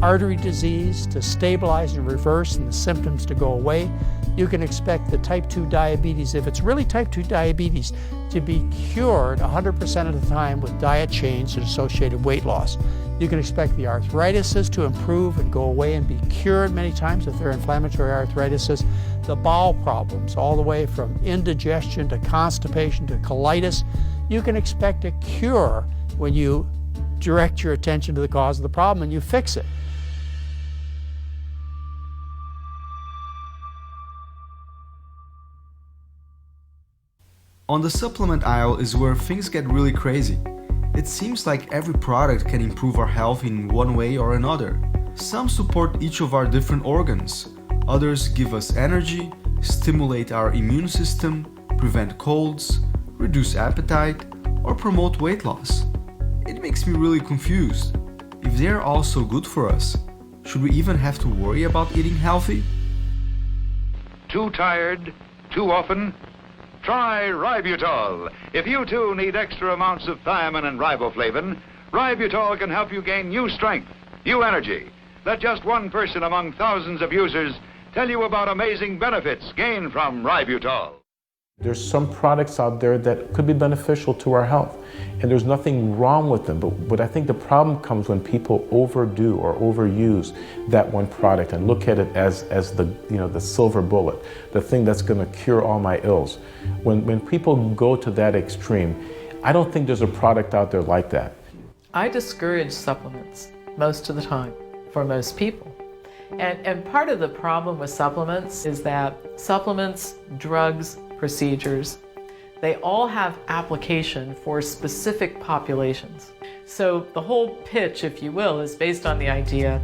artery disease to stabilize and reverse and the symptoms to go away. You can expect the type 2 diabetes, if it's really type 2 diabetes, to be cured 100% of the time with diet change and associated weight loss. You can expect the arthritis to improve and go away and be cured many times if they're inflammatory arthritis. The bowel problems, all the way from indigestion to constipation to colitis, you can expect a cure when you direct your attention to the cause of the problem and you fix it. On the supplement aisle is where things get really crazy. It seems like every product can improve our health in one way or another. Some support each of our different organs. Others give us energy, stimulate our immune system, prevent colds, reduce appetite, or promote weight loss. It makes me really confused. If they're all so good for us, should we even have to worry about eating healthy? Too tired? Too often? Try Ributol. If you too need extra amounts of thiamine and riboflavin, Ributol can help you gain new strength, new energy. Let just one person among thousands of users tell you about amazing benefits gained from Ributol. There's some products out there that could be beneficial to our health, and there's nothing wrong with them, but I think the problem comes when people overdo or overuse that one product and look at it as the silver bullet, the thing that's going to cure all my ills. When people go to that extreme, I don't think there's a product out there like that. I discourage supplements most of the time for most people. And part of the problem with supplements is that supplements, drugs, procedures, they all have application for specific populations. So the whole pitch, if you will, is based on the idea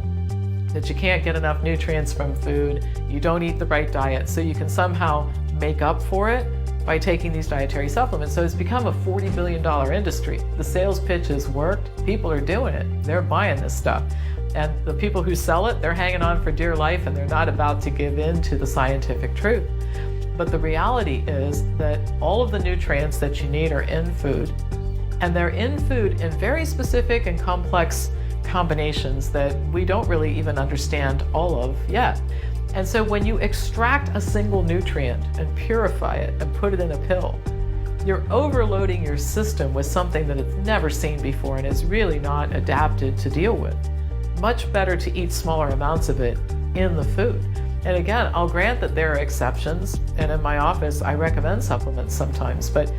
that you can't get enough nutrients from food, you don't eat the right diet, so you can somehow make up for it by taking these dietary supplements. So it's become a $40 billion industry. The sales pitch has worked, people are doing it, they're buying this stuff. And the people who sell it, they're hanging on for dear life and they're not about to give in to the scientific truth. But the reality is that all of the nutrients that you need are in food, and they're in food in very specific and complex combinations that we don't really even understand all of yet. And so when you extract a single nutrient and purify it and put it in a pill, you're overloading your system with something that it's never seen before and is really not adapted to deal with. Much better to eat smaller amounts of it in the food. And again, I'll grant that there are exceptions, and in my office I recommend supplements sometimes, but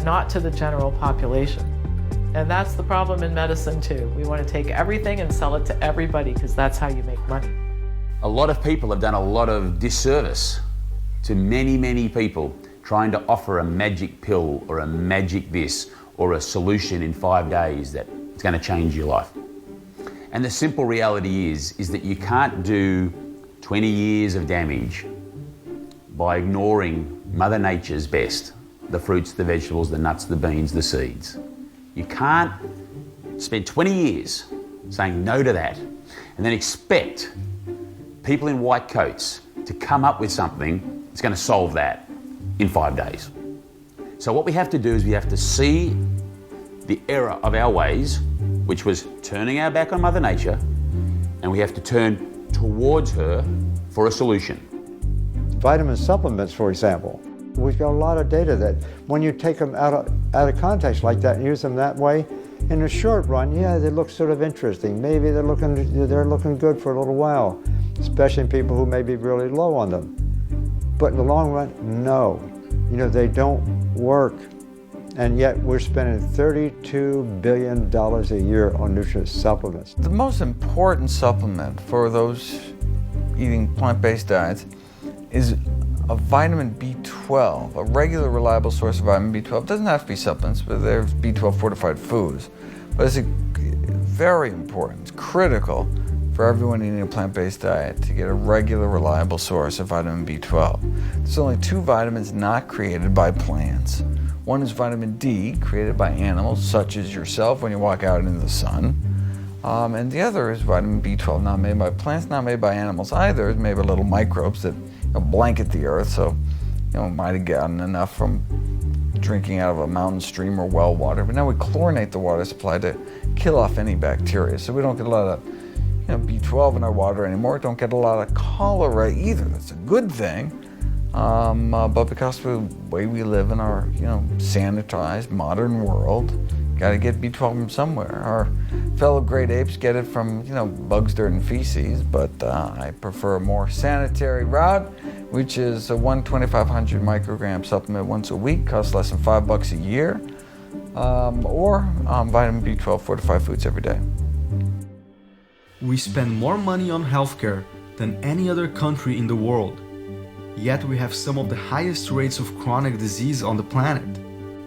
not to the general population. And that's the problem in medicine too. We want to take everything and sell it to everybody because that's how you make money. A lot of people have done a lot of disservice to many, many people trying to offer a magic pill or a magic this or a solution in 5 days that's going to change your life. And the simple reality is that you can't do 20 years of damage by ignoring Mother Nature's best, the fruits, the vegetables, the nuts, the beans, the seeds. You can't spend 20 years saying no to that and then expect people in white coats to come up with something that's going to solve that in 5 days. So what we have to do is we have to see the error of our ways, which was turning our back on Mother Nature, and we have to turn towards her for a solution. Vitamin supplements, for example. We've got a lot of data that when you take them out of context like that and use them that way, in the short run, yeah, they look sort of interesting. Maybe they're looking good for a little while, especially in people who may be really low on them. But in the long run, no. You know, they don't work. And yet we're spending $32 billion a year on nutrient supplements. The most important supplement for those eating plant-based diets is a vitamin B12, a regular reliable source of vitamin B12. It doesn't have to be supplements, but there's B12 fortified foods. But it's very important, it's critical for everyone eating a plant-based diet to get a regular reliable source of vitamin B12. There's only 2 vitamins not created by plants. One is vitamin D, created by animals, such as yourself when you walk out into the sun. And the other is vitamin B12, not made by plants, not made by animals either. It's made by little microbes that blanket the earth, so might have gotten enough from drinking out of a mountain stream or well water. But now we chlorinate the water supply to kill off any bacteria, so we don't get a lot of B12 in our water anymore. Don't get a lot of cholera either. That's a good thing. But because of the way we live in our, sanitized modern world, got to get B12 from somewhere. Our fellow great apes get it from, bugs, dirt, and feces, but I prefer a more sanitary route, which is a 2,500 microgram supplement once a week, costs less than $5 a year, or vitamin B12 fortified foods every day. We spend more money on healthcare than any other country in the world. Yet we have some of the highest rates of chronic disease on the planet.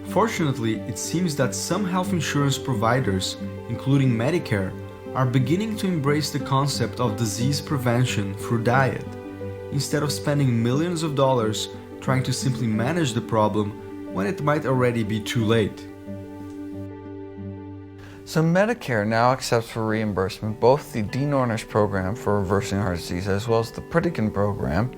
Fortunately, it seems that some health insurance providers, including Medicare, are beginning to embrace the concept of disease prevention through diet, instead of spending millions of dollars trying to simply manage the problem when it might already be too late. So Medicare now accepts for reimbursement both the Dean Ornish program for reversing heart disease as well as the Pritikin program.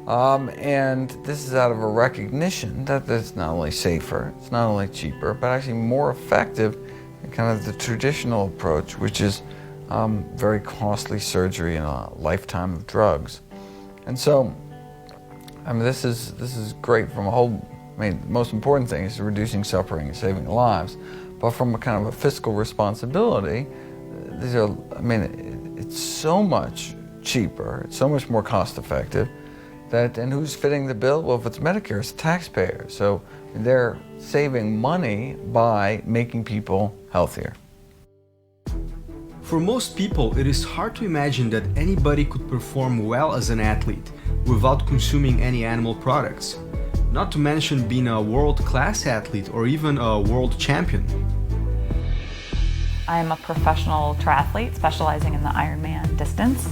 And this is out of a recognition that it's not only safer, it's not only cheaper, but actually more effective than kind of the traditional approach, which is very costly surgery and a lifetime of drugs. And so, this is great from a whole. The most important thing is reducing suffering and saving lives, but from a kind of a fiscal responsibility, these are. It's so much cheaper, it's so much more cost-effective. And who's fitting the bill? Well, if it's Medicare, it's the taxpayer. So they're saving money by making people healthier. For most people, it is hard to imagine that anybody could perform well as an athlete without consuming any animal products, not to mention being a world-class athlete or even a world champion. I'm a professional triathlete specializing in the Ironman distance.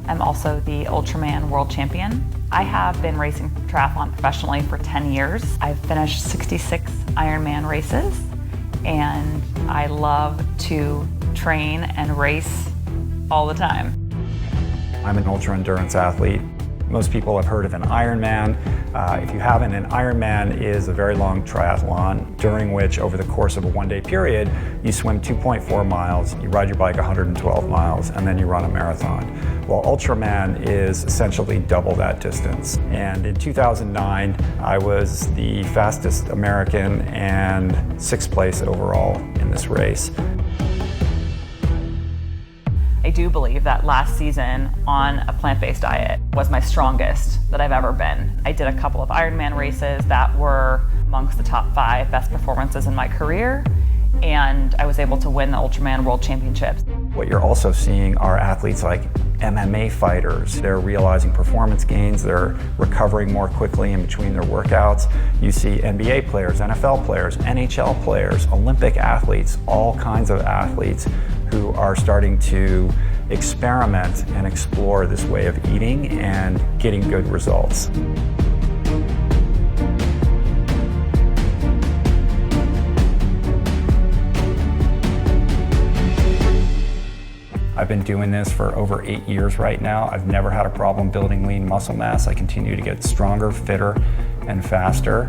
I'm also the Ultraman World Champion. I have been racing triathlon professionally for 10 years. I've finished 66 Ironman races, and I love to train and race all the time. I'm an ultra-endurance athlete. Most people have heard of an Ironman. If you haven't, an Ironman is a very long triathlon during which, over the course of a one-day period, you swim 2.4 miles, you ride your bike 112 miles, and then you run a marathon. Well, Ultraman is essentially double that distance. And in 2009, I was the fastest American and 6th place overall in this race. I do believe that last season on a plant-based diet was my strongest that I've ever been. I did a couple of Ironman races that were amongst the top 5 best performances in my career, and I was able to win the Ultraman World Championships. What you're also seeing are athletes like MMA fighters. They're realizing performance gains, they're recovering more quickly in between their workouts. You see NBA players, NFL players, NHL players, Olympic athletes, all kinds of athletes who are starting to experiment and explore this way of eating and getting good results. I've been doing this for over 8 years right now. I've never had a problem building lean muscle mass. I continue to get stronger, fitter, and faster,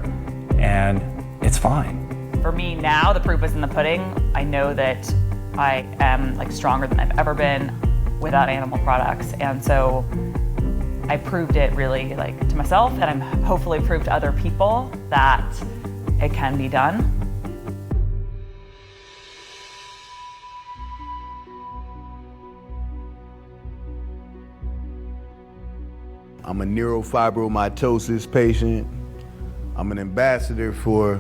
and it's fine. For me now, the proof is in the pudding. I know that I am stronger than I've ever been without animal products, and so I proved it really to myself, and I'm hopefully proved to other people that it can be done. I'm a neurofibromatosis patient. I'm an ambassador for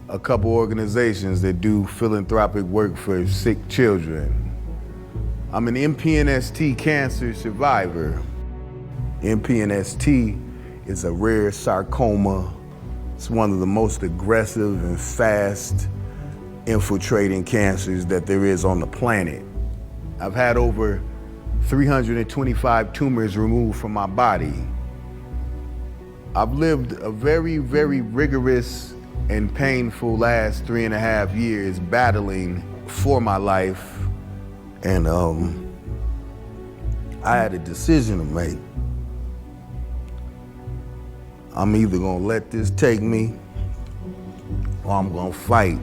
a couple organizations that do philanthropic work for sick children. I'm an MPNST cancer survivor. MPNST is a rare sarcoma. It's one of the most aggressive and fast infiltrating cancers that there is on the planet. I've had over 325 tumors removed from my body. I've lived a very, very rigorous and painful last 3.5 years battling for my life, and I had a decision to make. I'm either gonna let this take me or I'm gonna fight.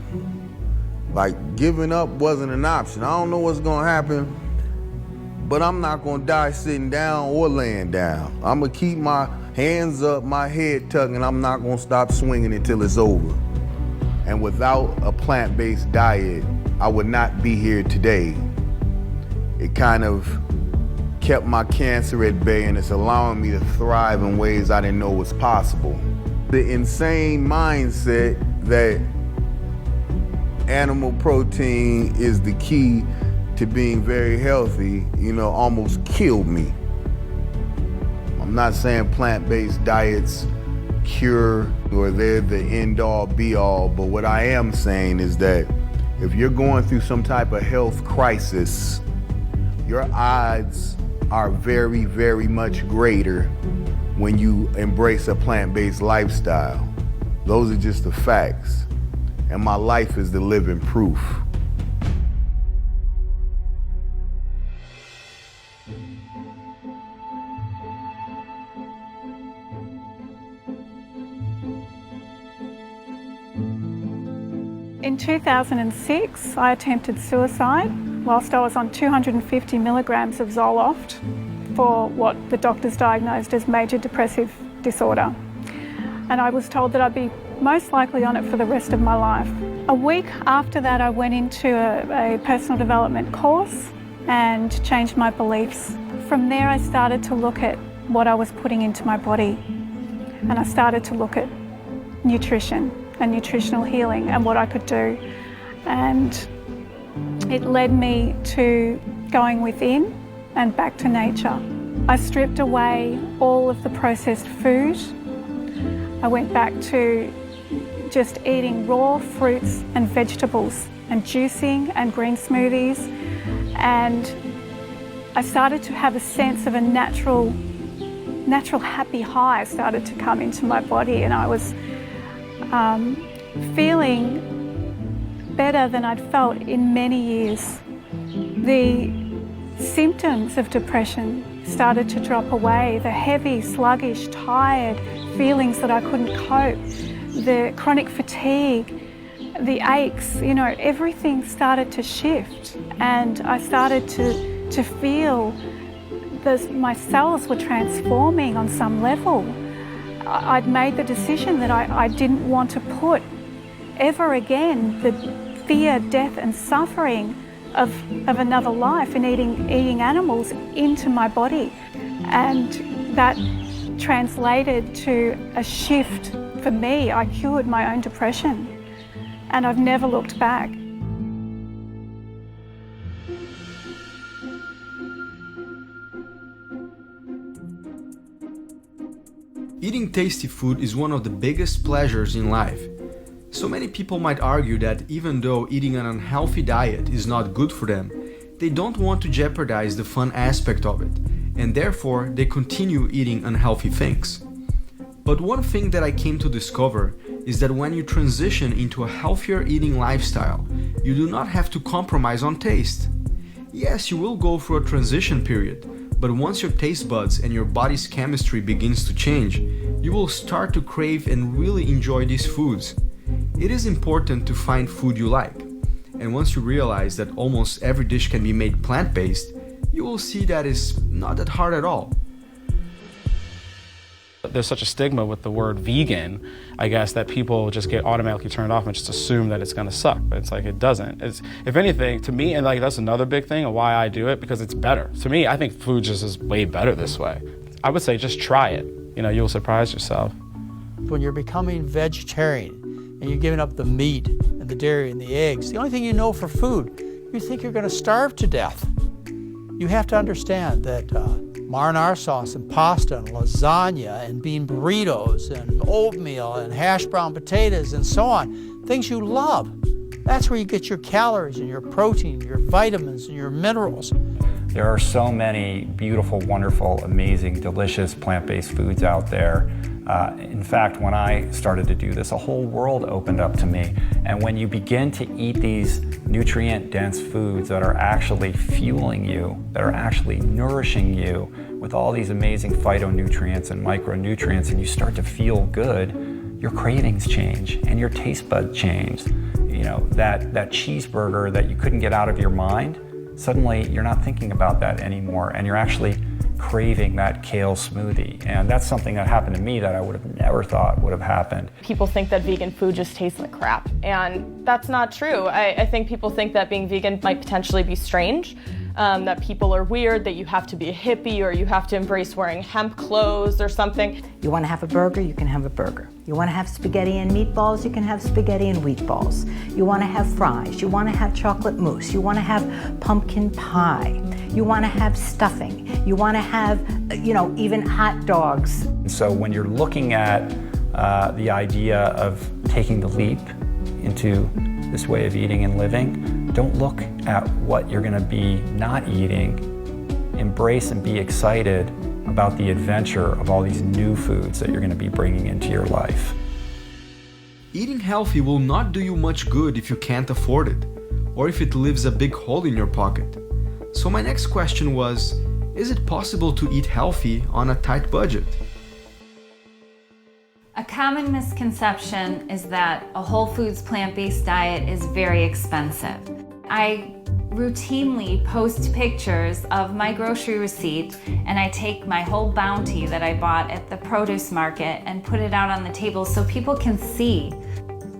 Giving up wasn't an option. I don't know what's gonna happen, but I'm not gonna die sitting down or laying down. I'm gonna keep my hands up, my head tucked, and I'm not gonna stop swinging until it's over. And without a plant-based diet, I would not be here today. It kind of kept my cancer at bay, and it's allowing me to thrive in ways I didn't know was possible. The insane mindset that animal protein is the key to being very healthy, almost killed me. I'm not saying plant-based diets cure or they're the end-all be-all, but what I am saying is that if you're going through some type of health crisis, your odds are very, very much greater when you embrace a plant-based lifestyle. Those are just the facts, and my life is the living proof. In 2006, I attempted suicide whilst I was on 250 milligrams of Zoloft for what the doctors diagnosed as major depressive disorder. And I was told that I'd be most likely on it for the rest of my life. A week after that, I went into a personal development course and changed my beliefs. From there, I started to look at what I was putting into my body, and I started to look at nutrition and nutritional healing and what I could do. And it led me to going within and back to nature. I stripped away all of the processed food. I went back to just eating raw fruits and vegetables and juicing and green smoothies. And I started to have a sense of a natural happy high started to come into my body, and I was feeling better than I'd felt in many years. The symptoms of depression started to drop away. The heavy, sluggish, tired feelings that I couldn't cope, the chronic fatigue, the aches, everything started to shift. And I started to feel my cells were transforming on some level. I'd made the decision that I didn't want to put ever again the fear, death and suffering of another life and eating animals into my body. And that translated to a shift for me. I cured my own depression, and I've never looked back. Eating tasty food is one of the biggest pleasures in life. So many people might argue that even though eating an unhealthy diet is not good for them, they don't want to jeopardize the fun aspect of it, and therefore they continue eating unhealthy things. But one thing that I came to discover is that when you transition into a healthier eating lifestyle, you do not have to compromise on taste. Yes, you will go through a transition period, but once your taste buds and your body's chemistry begins to change, you will start to crave and really enjoy these foods. It is important to find food you like, and once you realize that almost every dish can be made plant-based, you will see that it's not that hard at all. There's such a stigma with the word vegan, I guess, that people just get automatically turned off and just assume that it's gonna suck, but it's like it doesn't. It's, if anything, to me, and like that's another big thing of why I do it, because it's better. To me, I think food just is way better this way. I would say just try it. You know, you'll surprise yourself. When you're becoming vegetarian and you're giving up the meat and the dairy and the eggs, the only thing you know for food, you think you're gonna starve to death. You have to understand that marinara sauce and pasta and lasagna and bean burritos and oatmeal and hash brown potatoes and so on, things you love. That's where you get your calories and your protein, your vitamins and your minerals. There are so many beautiful, wonderful, amazing, delicious plant-based foods out there. In fact, when I started to do this, a whole world opened up to me. And when you begin to eat these nutrient-dense foods that are actually fueling you, that are actually nourishing you with all these amazing phytonutrients and micronutrients, and you start to feel good, your cravings change and your taste bud change. You know, that cheeseburger that you couldn't get out of your mind, suddenly you're not thinking about that anymore, and you're actually craving that kale smoothie. And that's something that happened to me that I would have never thought would have happened. People think that vegan food just tastes like crap, and that's not true. I think people think that being vegan might potentially be strange, that people are weird, that you have to be a hippie or you have to embrace wearing hemp clothes or something. You want to have a burger, you can have a burger. You want to have spaghetti and meatballs, you can have spaghetti and meatballs. You want to have fries, you want to have chocolate mousse, you want to have pumpkin pie, you want to have stuffing, you want to have, you know, even hot dogs. So when you're looking at the idea of taking the leap into this way of eating and living, don't look at what you're going to be not eating. Embrace and be excited about the adventure of all these new foods that you're going to be bringing into your life. Eating healthy will not do you much good if you can't afford it, or if it leaves a big hole in your pocket. So my next question was, is it possible to eat healthy on a tight budget? A common misconception is that a whole foods plant-based diet is very expensive. I routinely post pictures of my grocery receipt, and I take my whole bounty that I bought at the produce market and put it out on the table so people can see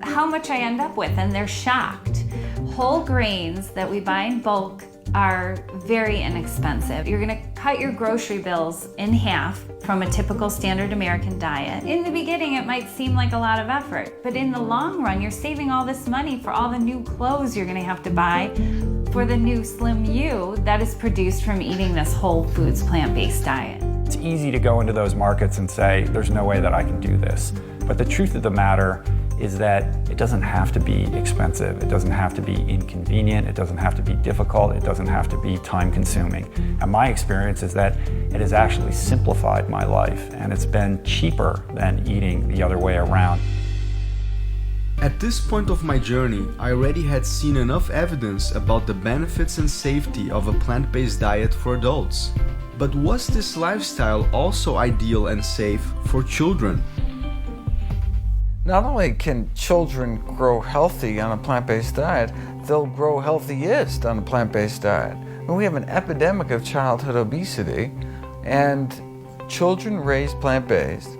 how much I end up with, and they're shocked. Whole grains that we buy in bulk are very inexpensive. You're gonna cut your grocery bills in half from a typical standard American diet. In the beginning, it might seem like a lot of effort, but in the long run, you're saving all this money for all the new clothes you're gonna have to buy for the new slim you that is produced from eating this whole foods plant-based diet. It's easy to go into those markets and say, there's no way that I can do this. But the truth of the matter is that it doesn't have to be expensive, it doesn't have to be inconvenient, it doesn't have to be difficult, it doesn't have to be time-consuming. And my experience is that it has actually simplified my life, and it's been cheaper than eating the other way around. At this point of my journey, I already had seen enough evidence about the benefits and safety of a plant-based diet for adults. But was this lifestyle also ideal and safe for children? Not only can children grow healthy on a plant-based diet, they'll grow healthiest on a plant-based diet. And we have an epidemic of childhood obesity, and children raised plant-based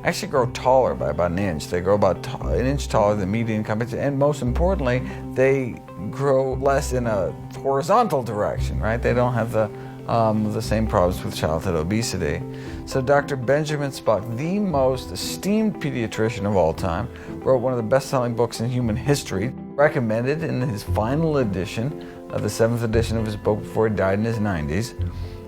actually grow taller by about an inch. They grow about an inch taller than median companies, and most importantly, they grow less in a horizontal direction, right? They don't have the same problems with childhood obesity. So Dr. Benjamin Spock, the most esteemed pediatrician of all time, wrote one of the best-selling books in human history, recommended in his final edition, the 7th edition of his book before he died in his 90s,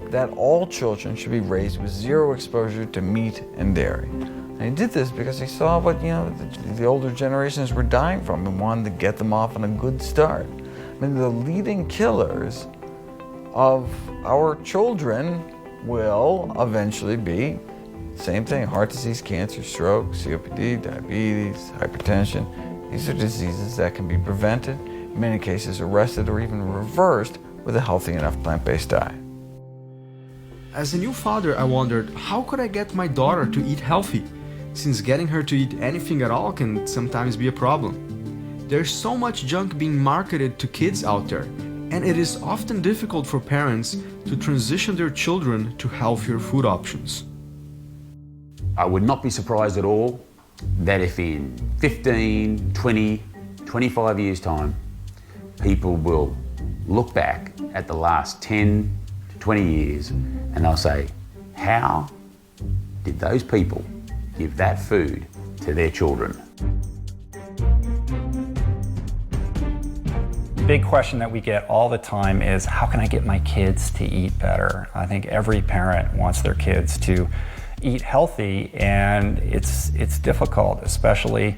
that all children should be raised with zero exposure to meat and dairy. And he did this because he saw what the older generations were dying from and wanted to get them off on a good start. I mean, the leading killers of our children will eventually be, same thing, heart disease, cancer, stroke, COPD, diabetes, hypertension. These are diseases that can be prevented, in many cases arrested or even reversed with a healthy enough plant-based diet. As a new father, I wondered, how could I get my daughter to eat healthy? Since getting her to eat anything at all can sometimes be a problem. There's so much junk being marketed to kids out there, and it is often difficult for parents to transition their children to healthier food options. I would not be surprised at all that if in 15, 20, 25 years' time, people will look back at the last 10 to 20 years and they'll say, how did those people give that food to their children? The big question that we get all the time is, how can I get my kids to eat better? I think every parent wants their kids to eat healthy, and it's difficult, especially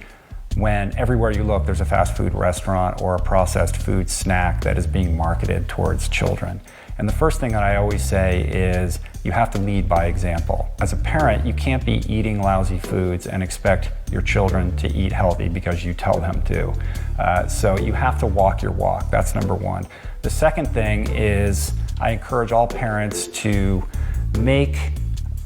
when everywhere you look there's a fast food restaurant or a processed food snack that is being marketed towards children. And the first thing that I always say is you have to lead by example. As a parent, you can't be eating lousy foods and expect your children to eat healthy because you tell them to. So you have to walk your walk. That's number one. The second thing is I encourage all parents to make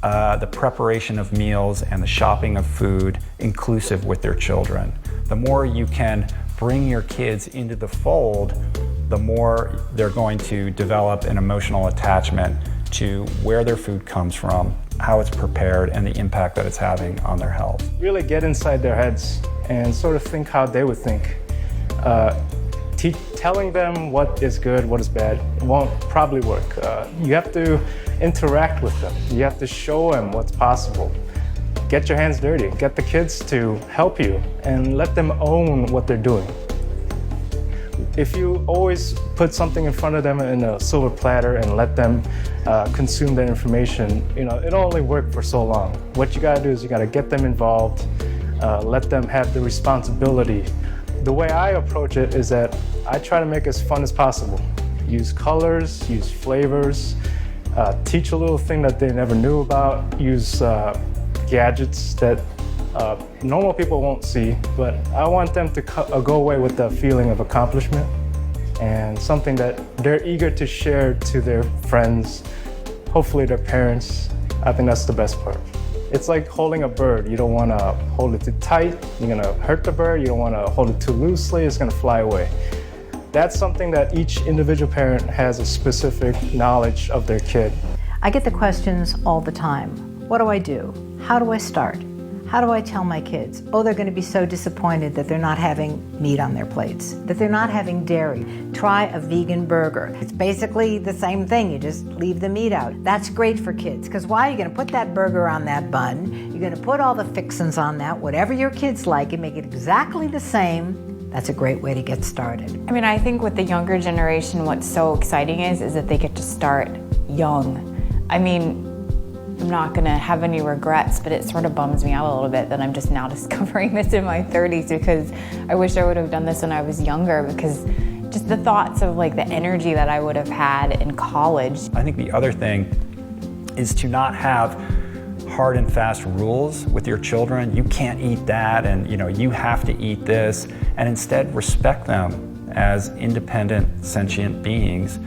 the preparation of meals and the shopping of food inclusive with their children. The more you can bring your kids into the fold, the more they're going to develop an emotional attachment to where their food comes from, how it's prepared, and the impact that it's having on their health. Really get inside their heads and sort of think how they would think. Telling them what is good, what is bad, won't probably work. You have to interact with them. You have to show them what's possible. Get your hands dirty. Get the kids to help you and let them own what they're doing. If you always put something in front of them in a silver platter and let them consume that information, it'll only work for so long. What you gotta do is you gotta get them involved, let them have the responsibility. The way I approach it is that I try to make it as fun as possible. Use colors, use flavors, teach a little thing that they never knew about, use gadgets that normal people won't see, but I want them to go away with the feeling of accomplishment and something that they're eager to share to their friends, hopefully their parents. I think that's the best part. It's like holding a bird. You don't want to hold it too tight. You're going to hurt the bird. You don't want to hold it too loosely. It's going to fly away. That's something that each individual parent has a specific knowledge of their kid. I get the questions all the time. What do I do? How do I start? How do I tell my kids? Oh, they're going to be so disappointed that they're not having meat on their plates, that they're not having dairy. Try a vegan burger. It's basically the same thing. You just leave the meat out. That's great for kids, because why? You're going to put that burger on that bun. You're going to put all the fixins on that, whatever your kids like, and make it exactly the same. That's a great way to get started. I mean, I think with the younger generation, what's so exciting is that they get to start young. I mean, I'm not going to have any regrets, but it sort of bums me out a little bit that I'm just now discovering this in my 30s, because I wish I would have done this when I was younger, because just the thoughts of like the energy that I would have had in college. I think the other thing is to not have hard and fast rules with your children. You can't eat that, and you have to eat this, and instead respect them as independent, sentient beings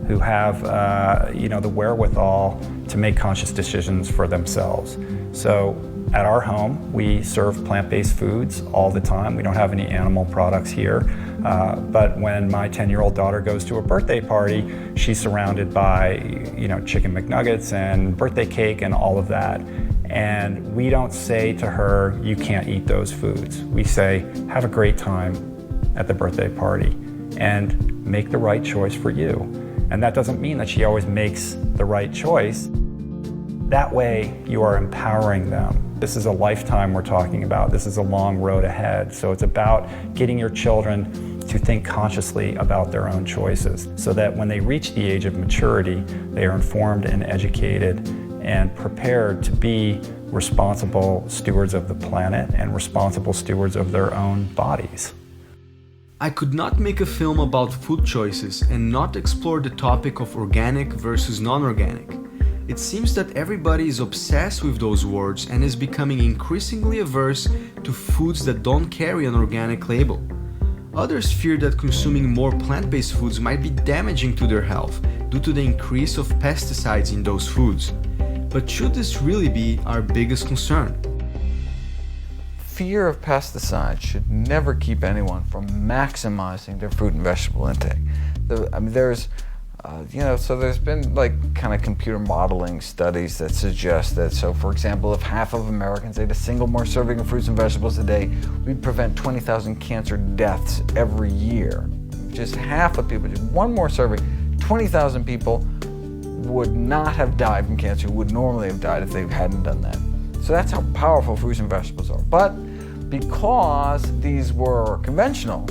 who have the wherewithal to make conscious decisions for themselves. So at our home, we serve plant-based foods all the time. We don't have any animal products here, but when my 10-year-old daughter goes to a birthday party, she's surrounded by chicken McNuggets and birthday cake and all of that. And we don't say to her, you can't eat those foods. We say, have a great time at the birthday party and make the right choice for you. And that doesn't mean that she always makes the right choice. That way, you are empowering them. This is a lifetime we're talking about. This is a long road ahead. So it's about getting your children to think consciously about their own choices so that when they reach the age of maturity, they are informed and educated and prepared to be responsible stewards of the planet and responsible stewards of their own bodies. I could not make a film about food choices and not explore the topic of organic versus non-organic. It seems that everybody is obsessed with those words and is becoming increasingly averse to foods that don't carry an organic label. Others fear that consuming more plant-based foods might be damaging to their health due to the increase of pesticides in those foods. But should this really be our biggest concern? Fear of pesticides should never keep anyone from maximizing their fruit and vegetable intake. There's been like kind of computer modeling studies that suggest that, so for example, if half of Americans ate a single more serving of fruits and vegetables a day, we'd prevent 20,000 cancer deaths every year. Just half of people, just one more serving, 20,000 people would not have died from cancer, would normally have died if they hadn't done that. So that's how powerful fruits and vegetables are. But because these were conventional,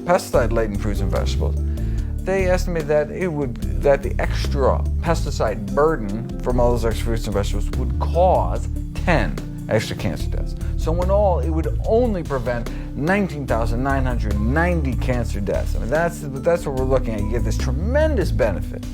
pesticide-laden fruits and vegetables, they estimate that the extra pesticide burden from all those extra fruits and vegetables would cause 10 extra cancer deaths. So in all, it would only prevent 19,990 cancer deaths. That's what we're looking at. You get this tremendous benefit.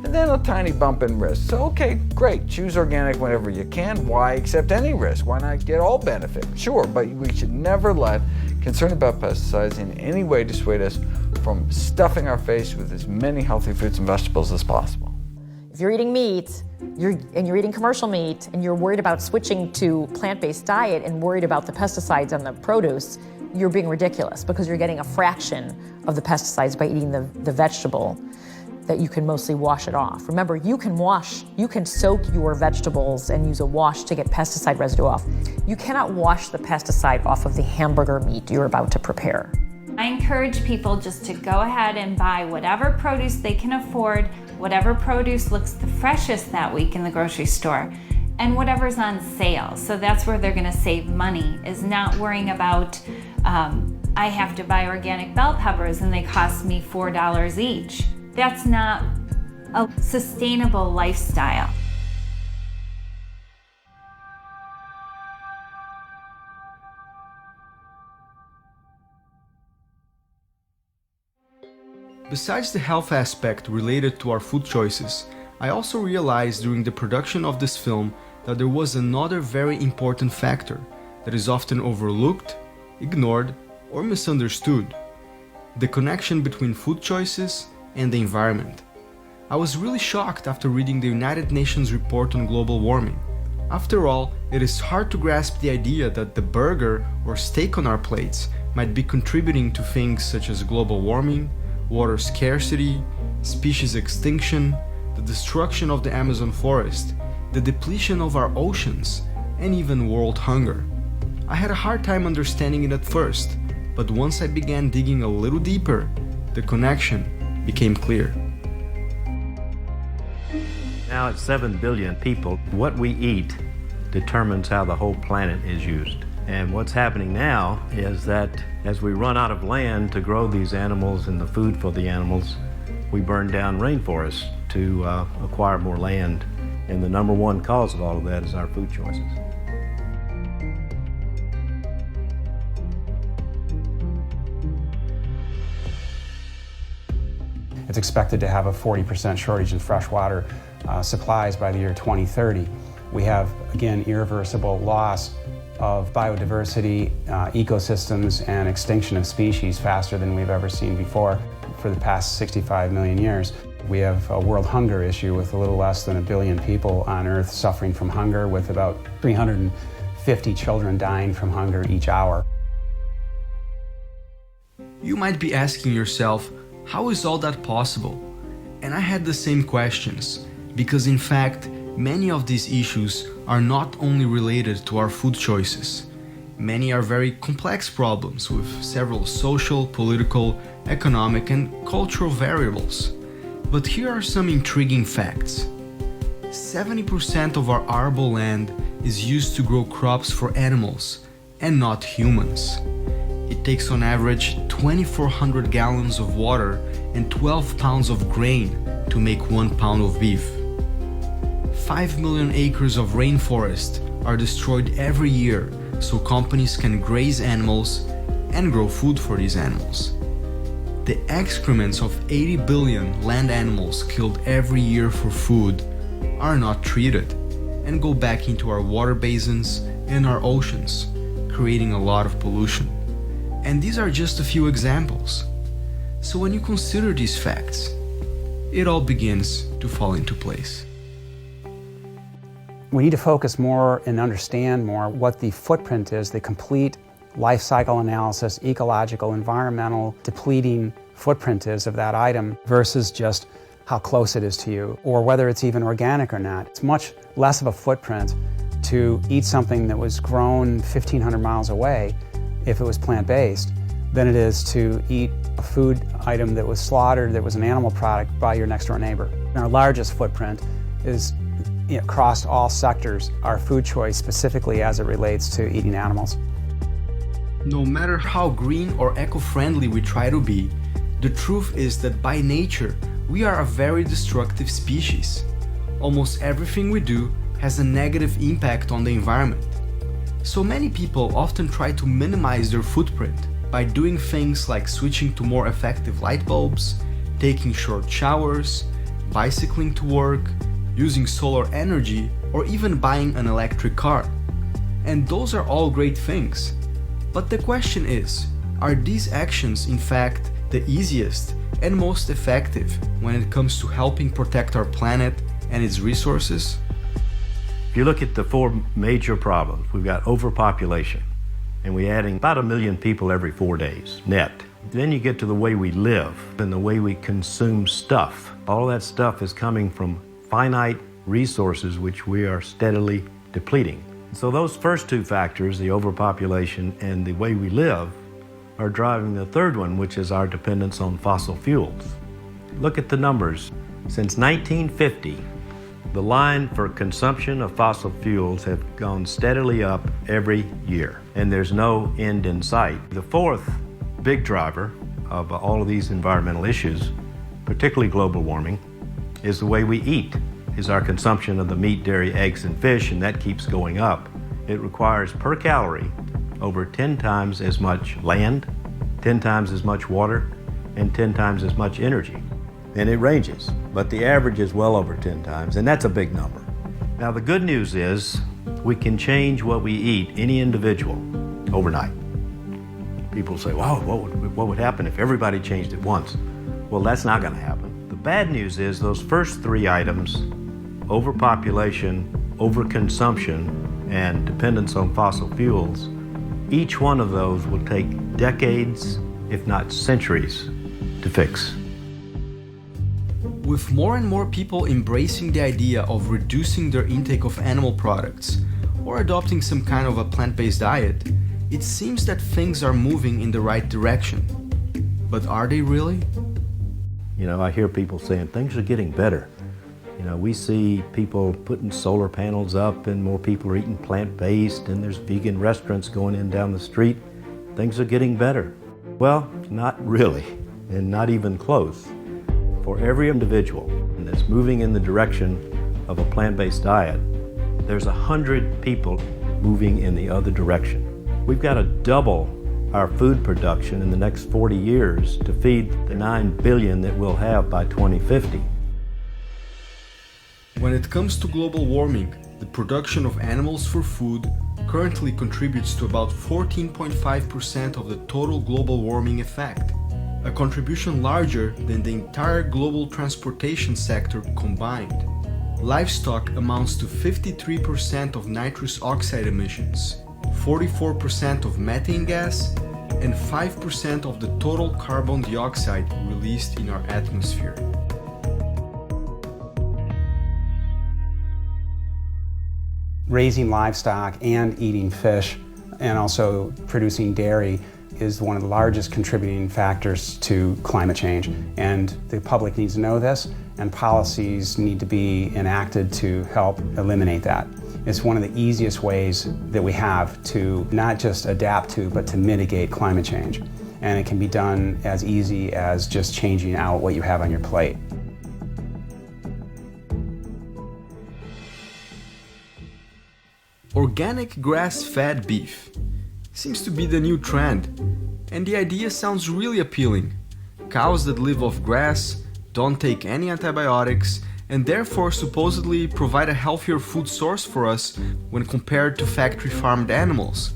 And then a tiny bump in risk. So okay, great, choose organic whenever you can. Why accept any risk? Why not get all benefit? Sure, but we should never let concern about pesticides in any way dissuade us from stuffing our face with as many healthy fruits and vegetables as possible. If you're eating meat, you're eating commercial meat, and you're worried about switching to plant-based diet and worried about the pesticides on the produce, you're being ridiculous because you're getting a fraction of the pesticides by eating the vegetable that you can mostly wash it off. Remember, you can soak your vegetables and use a wash to get pesticide residue off. You cannot wash the pesticide off of the hamburger meat you're about to prepare. I encourage people just to go ahead and buy whatever produce they can afford, whatever produce looks the freshest that week in the grocery store, and whatever's on sale. So that's where they're gonna save money, is not worrying about, I have to buy organic bell peppers and they cost me $4 each. That's not a sustainable lifestyle. Besides the health aspect related to our food choices, I also realized during the production of this film that there was another very important factor that is often overlooked, ignored, or misunderstood: the connection between food choices and the environment. I was really shocked after reading the United Nations report on global warming. After all, it is hard to grasp the idea that the burger or steak on our plates might be contributing to things such as global warming, water scarcity, species extinction, the destruction of the Amazon forest, the depletion of our oceans, and even world hunger. I had a hard time understanding it at first, but once I began digging a little deeper, the connection became clear. Now it's 7 billion people. What we eat determines how the whole planet is used. And what's happening now is that as we run out of land to grow these animals and the food for the animals, we burn down rainforests to acquire more land. And the number one cause of all of that is our food choices. It's expected to have a 40% shortage in freshwater supplies by the year 2030. We have, again, irreversible loss of biodiversity, ecosystems, and extinction of species faster than we've ever seen before for the past 65 million years. We have a world hunger issue with a little less than 1 billion people on Earth suffering from hunger, with about 350 children dying from hunger each hour. You might be asking yourself, how is all that possible? And I had the same questions, because in fact, many of these issues are not only related to our food choices. Many are very complex problems with several social, political, economic, and cultural variables. But here are some intriguing facts. 70% of our arable land is used to grow crops for animals and not humans. it takes on average 2,400 gallons of water and 12 pounds of grain to make 1 pound of beef. 5 million acres of rainforest are destroyed every year so companies can graze animals and grow food for these animals. The excrements of 80 billion land animals killed every year for food are not treated and go back into our water basins and our oceans, creating a lot of pollution. And these are just a few examples. So when you consider these facts, it all begins to fall into place. We need to focus more and understand more what the footprint is, the complete life cycle analysis, ecological, environmental, depleting footprint is of that item versus just how close it is to you or whether it's even organic or not. It's much less of a footprint to eat something that was grown 1,500 miles away if it was plant-based than it is to eat a food item that was slaughtered, that was an animal product by your next-door neighbor. And our largest footprint is across all sectors, our food choice specifically as it relates to eating animals. No matter how green or eco-friendly we try to be, the truth is that by nature, we are a very destructive species. Almost everything we do has a negative impact on the environment. So many people often try to minimize their footprint by doing things like switching to more effective light bulbs, taking short showers, bicycling to work, using solar energy, or even buying an electric car. And those are all great things. But the question is, are these actions in fact the easiest and most effective when it comes to helping protect our planet and its resources? If you look at the four major problems, we've got overpopulation, and we're adding about 1 million people every 4 days, net. Then you get to the way we live and the way we consume stuff. All that stuff is coming from finite resources which we are steadily depleting. So those first two factors, the overpopulation and the way we live, are driving the third one, which is our dependence on fossil fuels. Look at the numbers. Since 1950, the line for consumption of fossil fuels have gone steadily up every year, and there's no end in sight. The fourth big driver of all of these environmental issues, particularly global warming, is the way we eat, is our consumption of the meat, dairy, eggs, and fish, and that keeps going up. It requires per calorie over 10 times as much land, 10 times as much water, and 10 times as much energy. And it ranges, but the average is well over 10 times, and that's a big number. Now the good news is we can change what we eat, any individual, overnight. People say, wow, what would happen if everybody changed at once? Well, that's not going to happen. The bad news is those first three items, overpopulation, overconsumption, and dependence on fossil fuels, each one of those will take decades, if not centuries, to fix. With more and more people embracing the idea of reducing their intake of animal products or adopting some kind of a plant-based diet, it seems that things are moving in the right direction. But are they really? You know, I hear people saying things are getting better. You know, we see people putting solar panels up and more people are eating plant-based and there's vegan restaurants going in down the street. Things are getting better. Well, not really, and not even close. For every individual that's moving in the direction of a plant-based diet, there's 100 people moving in the other direction. We've got to double our food production in the next 40 years to feed the 9 billion that we'll have by 2050. When it comes to global warming, the production of animals for food currently contributes to about 14.5% of the total global warming effect, a contribution larger than the entire global transportation sector combined. Livestock amounts to 53% of nitrous oxide emissions, 44% of methane gas, and 5% of the total carbon dioxide released in our atmosphere. Raising livestock and eating fish and also producing dairy is one of the largest contributing factors to climate change, and the public needs to know this, and policies need to be enacted to help eliminate that. It's one of the easiest ways that we have to not just adapt to, but to mitigate climate change. And it can be done as easy as just changing out what you have on your plate. Organic grass-fed beef seems to be the new trend, and the idea sounds really appealing. Cows that live off grass, don't take any antibiotics, and therefore supposedly provide a healthier food source for us when compared to factory-farmed animals.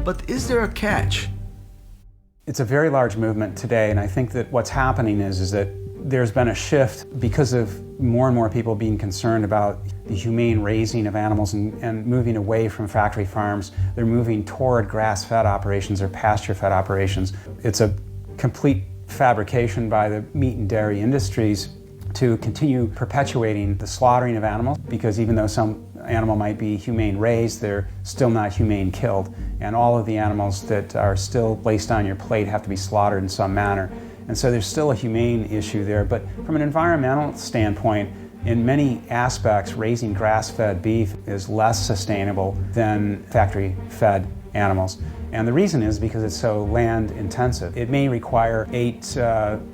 But is there a catch? It's a very large movement today, and I think that what's happening is that there's been a shift because of more and more people being concerned about the humane raising of animals and moving away from factory farms. They're moving toward grass-fed operations or pasture-fed operations. It's a complete fabrication by the meat and dairy industries to continue perpetuating the slaughtering of animals, because even though some animal might be humane raised, they're still not humane killed. And all of the animals that are still placed on your plate have to be slaughtered in some manner. And so there's still a humane issue there. But from an environmental standpoint, in many aspects, raising grass-fed beef is less sustainable than factory-fed animals. And the reason is because it's so land intensive. It may require 8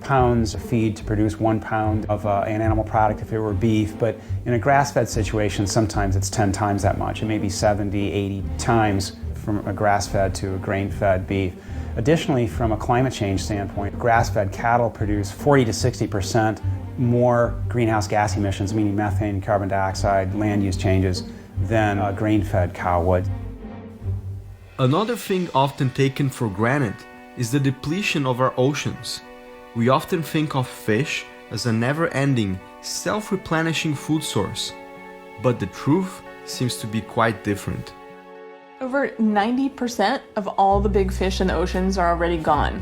pounds of feed to produce 1 pound of an animal product if it were beef, but in a grass-fed situation, sometimes it's 10 times that much. It may be 70, 80 times from a grass-fed to a grain-fed beef. Additionally, from a climate change standpoint, grass-fed cattle produce 40 to 60% more greenhouse gas emissions, meaning methane, carbon dioxide, land use changes, than a grain-fed cow would. Another thing often taken for granted is the depletion of our oceans. We often think of fish as a never-ending, self-replenishing food source, but the truth seems to be quite different. Over 90% of all the big fish in the oceans are already gone.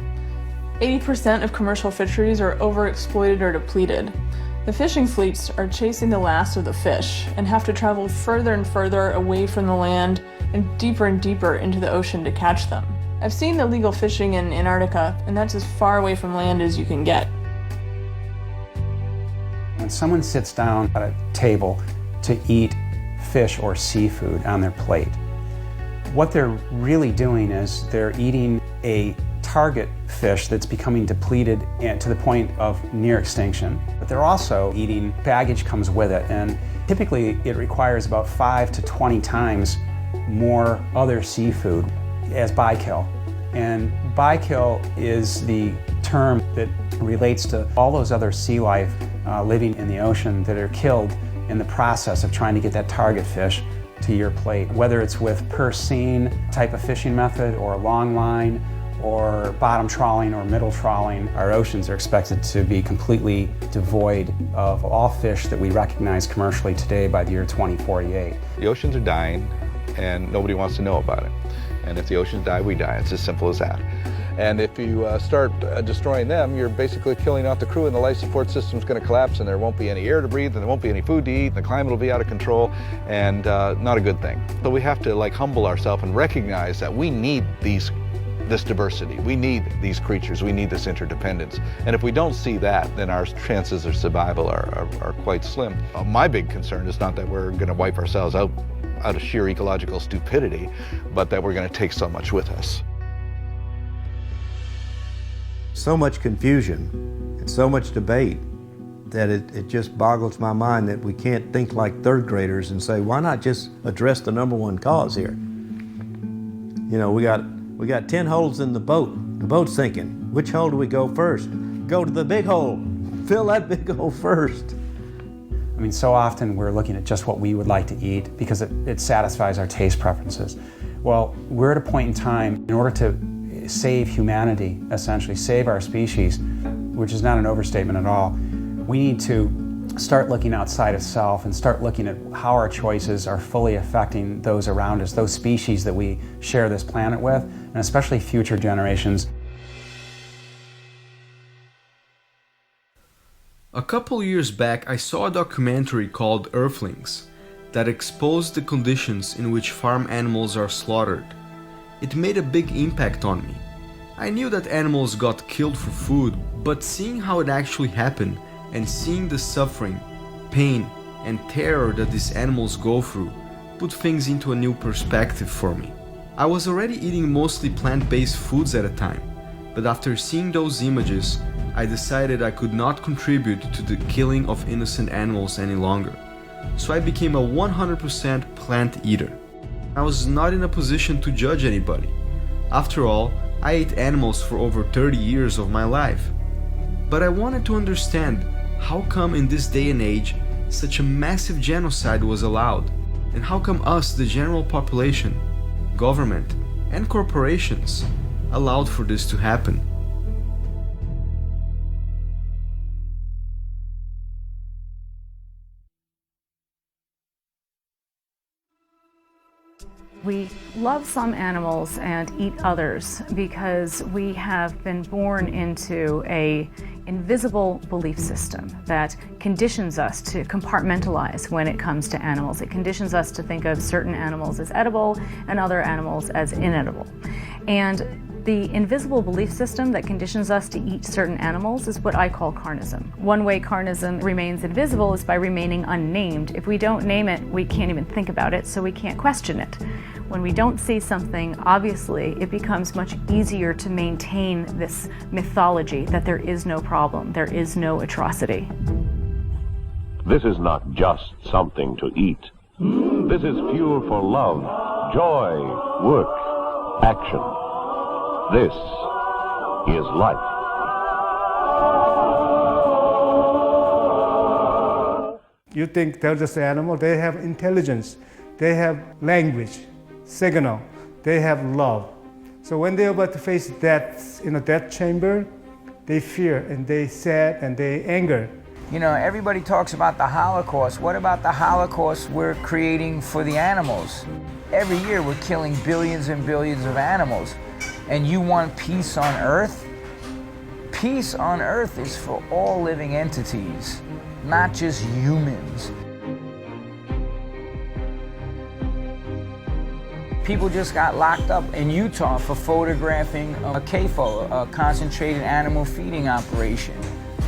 80% of commercial fisheries are overexploited or depleted. The fishing fleets are chasing the last of the fish and have to travel further and further away from the land and deeper into the ocean to catch them. I've seen illegal fishing in Antarctica, and that's as far away from land as you can get. When someone sits down at a table to eat fish or seafood on their plate, what they're really doing is they're eating a target fish that's becoming depleted to the point of near extinction. But they're also eating baggage comes with it, and typically it requires about 5 to 20 times more other seafood as bykill. And bykill is the term that relates to all those other sea life living in the ocean that are killed in the process of trying to get that target fish to your plate. Whether it's with purse seine type of fishing method or long line or bottom trawling or middle trawling, our oceans are expected to be completely devoid of all fish that we recognize commercially today by the year 2048. The oceans are dying and nobody wants to know about it. And if the oceans die, we die. It's as simple as that. And if you start destroying them, you're basically killing out the crew, and the life support system's going to collapse, and there won't be any air to breathe, and there won't be any food to eat, and the climate will be out of control, and not a good thing. So we have to humble ourselves and recognize that we need this diversity. We need these creatures. We need this interdependence. And if we don't see that, then our chances of survival are quite slim. My big concern is not that we're going to wipe ourselves out of sheer ecological stupidity, but that we're going to take so much with us. So much confusion and so much debate that it just boggles my mind that we can't think like third graders and say, why not just address the number one cause here? You know, we got 10 holes in the boat's sinking. Which hole do we go first? Go to the big hole. Fill that big hole first. I mean, so often we're looking at just what we would like to eat because it satisfies our taste preferences. Well, we're at a point in time, in order to save humanity, essentially save our species, which is not an overstatement at all, we need to start looking outside of self and start looking at how our choices are fully affecting those around us, those species that we share this planet with, and especially future generations. A couple years back, I saw a documentary called Earthlings that exposed the conditions in which farm animals are slaughtered. It made a big impact on me. I knew that animals got killed for food, but seeing how it actually happened and seeing the suffering, pain, and terror that these animals go through put things into a new perspective for me. I was already eating mostly plant-based foods at a time, but after seeing those images, I decided I could not contribute to the killing of innocent animals any longer. So I became a 100% plant eater. I was not in a position to judge anybody. After all, I ate animals for over 30 years of my life. But I wanted to understand how come in this day and age such a massive genocide was allowed, and how come us, the general population, government, and corporations allowed for this to happen. We love some animals and eat others because we have been born into an invisible belief system that conditions us to compartmentalize when it comes to animals. It conditions us to think of certain animals as edible and other animals as inedible. And the invisible belief system that conditions us to eat certain animals is what I call carnism. One way carnism remains invisible is by remaining unnamed. If we don't name it, we can't even think about it, so we can't question it. When we don't see something, obviously, it becomes much easier to maintain this mythology that there is no problem, there is no atrocity. This is not just something to eat. This is fuel for love, joy, work, action. This is life. You think they're just animals, they have intelligence, they have language, signal, they have love. So when they're about to face death in a death chamber, they fear and they sad and they anger. You know, everybody talks about the Holocaust. What about the Holocaust we're creating for the animals? Every year we're killing billions and billions of animals. And you want peace on Earth? Peace on Earth is for all living entities, not just humans. People just got locked up in Utah for photographing a CAFO, a concentrated animal feeding operation.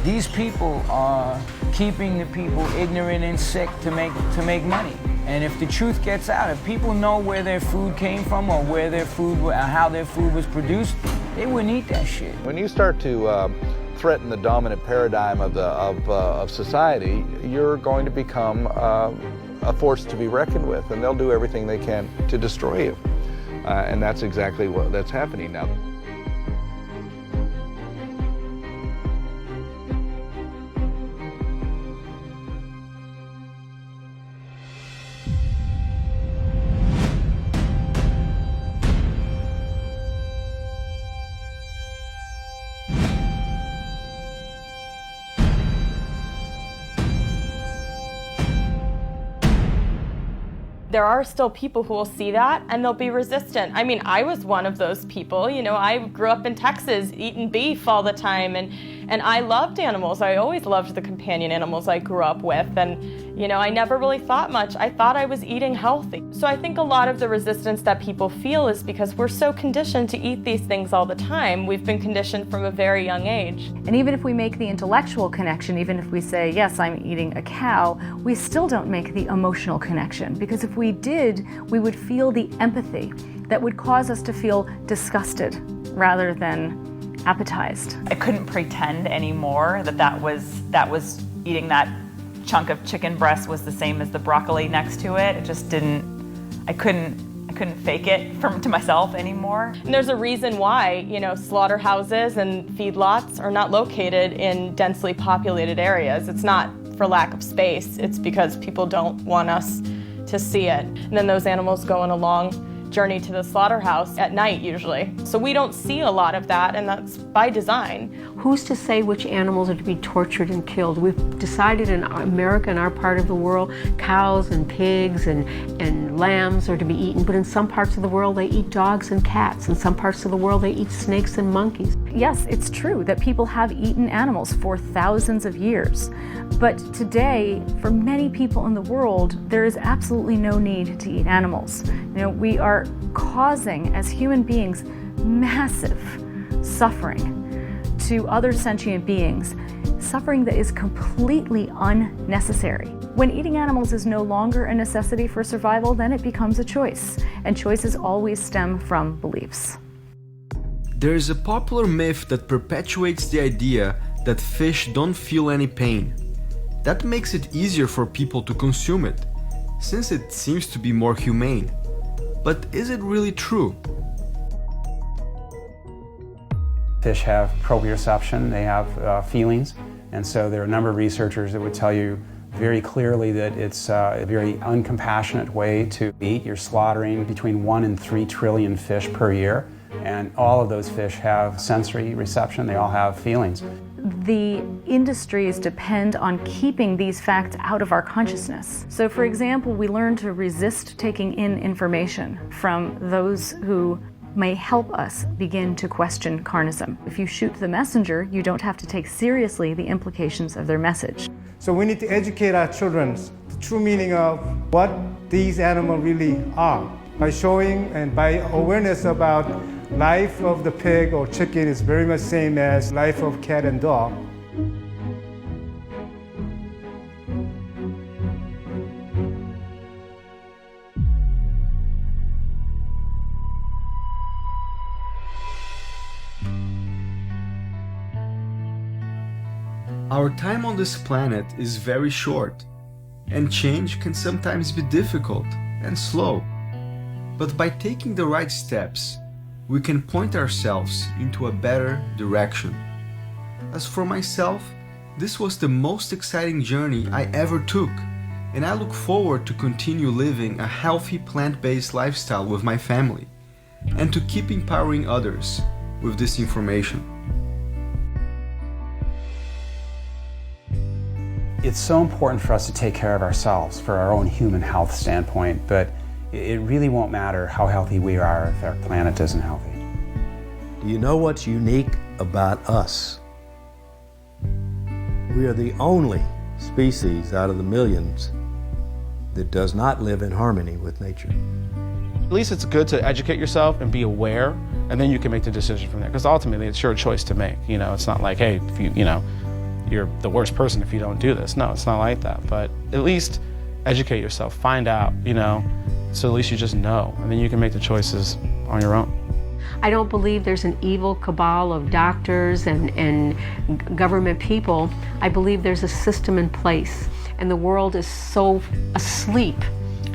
These people are keeping the people ignorant and sick to make money. And if the truth gets out, if people know where their food came from or where their food, how their food was produced, they wouldn't eat that shit. When you start to threaten the dominant paradigm of society, you're going to become a force to be reckoned with, and they'll do everything they can to destroy you. And that's exactly that's happening now. There are still people who will see that and they'll be resistant. I mean, I was one of those people. You know, I grew up in Texas eating beef all the time, and I loved animals. I always loved the companion animals I grew up with, and you know, I never really thought much. I thought I was eating healthy. So I think a lot of the resistance that people feel is because we're so conditioned to eat these things all the time. We've been conditioned from a very young age. And even if we make the intellectual connection, even if we say, yes, I'm eating a cow, we still don't make the emotional connection, because if we did, we would feel the empathy that would cause us to feel disgusted rather than appetized. I couldn't pretend anymore that was eating that chunk of chicken breast was the same as the broccoli next to it. It just didn't, I couldn't fake it to myself anymore. And there's a reason why, you know, slaughterhouses and feedlots are not located in densely populated areas. It's not for lack of space, it's because people don't want us to see it. And then those animals go on a long journey to the slaughterhouse at night usually. So we don't see a lot of that, and that's by design. Who's to say which animals are to be tortured and killed? We've decided in America, in our part of the world, cows and pigs and lambs are to be eaten, but in some parts of the world they eat dogs and cats. In some parts of the world they eat snakes and monkeys. Yes, it's true that people have eaten animals for thousands of years. But today, for many people in the world, there is absolutely no need to eat animals. You know, we are causing, as human beings, massive suffering to other sentient beings, suffering that is completely unnecessary. When eating animals is no longer a necessity for survival, then it becomes a choice, and choices always stem from beliefs. There is a popular myth that perpetuates the idea that fish don't feel any pain. That makes it easier for people to consume it, since it seems to be more humane. But is it really true? Fish have proprioception, they have feelings, and so there are a number of researchers that would tell you very clearly that it's a very uncompassionate way to eat. You're slaughtering between 1 and 3 trillion fish per year, and all of those fish have sensory reception, they all have feelings. The industries depend on keeping these facts out of our consciousness. So for example, we learn to resist taking in information from those who may help us begin to question carnism. If you shoot the messenger, you don't have to take seriously the implications of their message. So we need to educate our children the true meaning of what these animals really are. By showing and by awareness about life of the pig or chicken is very much same as life of cat and dog. Our time on this planet is very short, and change can sometimes be difficult and slow. But by taking the right steps, we can point ourselves into a better direction. As for myself, this was the most exciting journey I ever took, and I look forward to continue living a healthy plant-based lifestyle with my family, and to keep empowering others with this information. It's so important for us to take care of ourselves for our own human health standpoint, but it really won't matter how healthy we are if our planet isn't healthy. Do you know what's unique about us? We are the only species out of the millions that does not live in harmony with nature. At least it's good to educate yourself and be aware, and then you can make the decision from there, because ultimately it's your choice to make. You know, it's not like, hey, if you're the worst person if you don't do this. No, it's not like that. But at least educate yourself, find out, so at least you just know, and then you can make the choices on your own. I don't believe there's an evil cabal of doctors and government people. I believe there's a system in place, and the world is so asleep,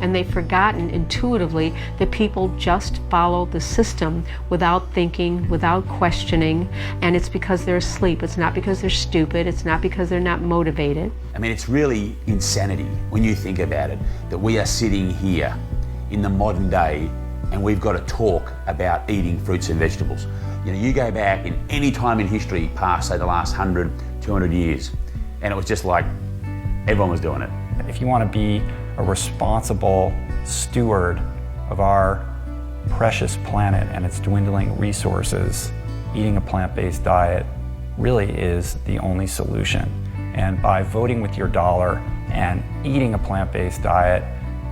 and they've forgotten intuitively that people just follow the system without thinking, without questioning, and it's because they're asleep. It's not because they're stupid. It's not because they're not motivated. I mean, it's really insanity when you think about it, that we are sitting here in the modern day and we've got to talk about eating fruits and vegetables. You go back in any time in history past, say, the last 100, 200 years, and it was just like everyone was doing it. If you want to be a responsible steward of our precious planet and its dwindling resources, eating a plant-based diet really is the only solution. And by voting with your dollar and eating a plant-based diet,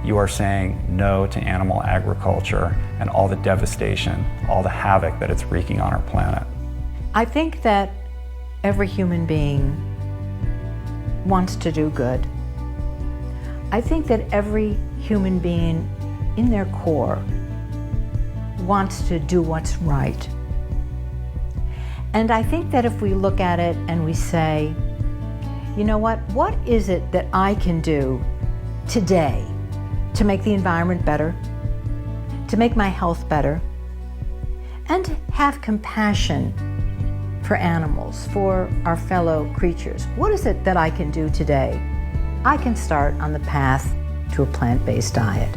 you are saying no to animal agriculture and all the devastation, all the havoc that it's wreaking on our planet. I think that every human being wants to do good. I think that every human being in their core wants to do what's right. And I think that if we look at it and we say, you know what is it that I can do today to make the environment better, to make my health better, and have compassion for animals, for our fellow creatures? What is it that I can do today? I can start on the path to a plant-based diet.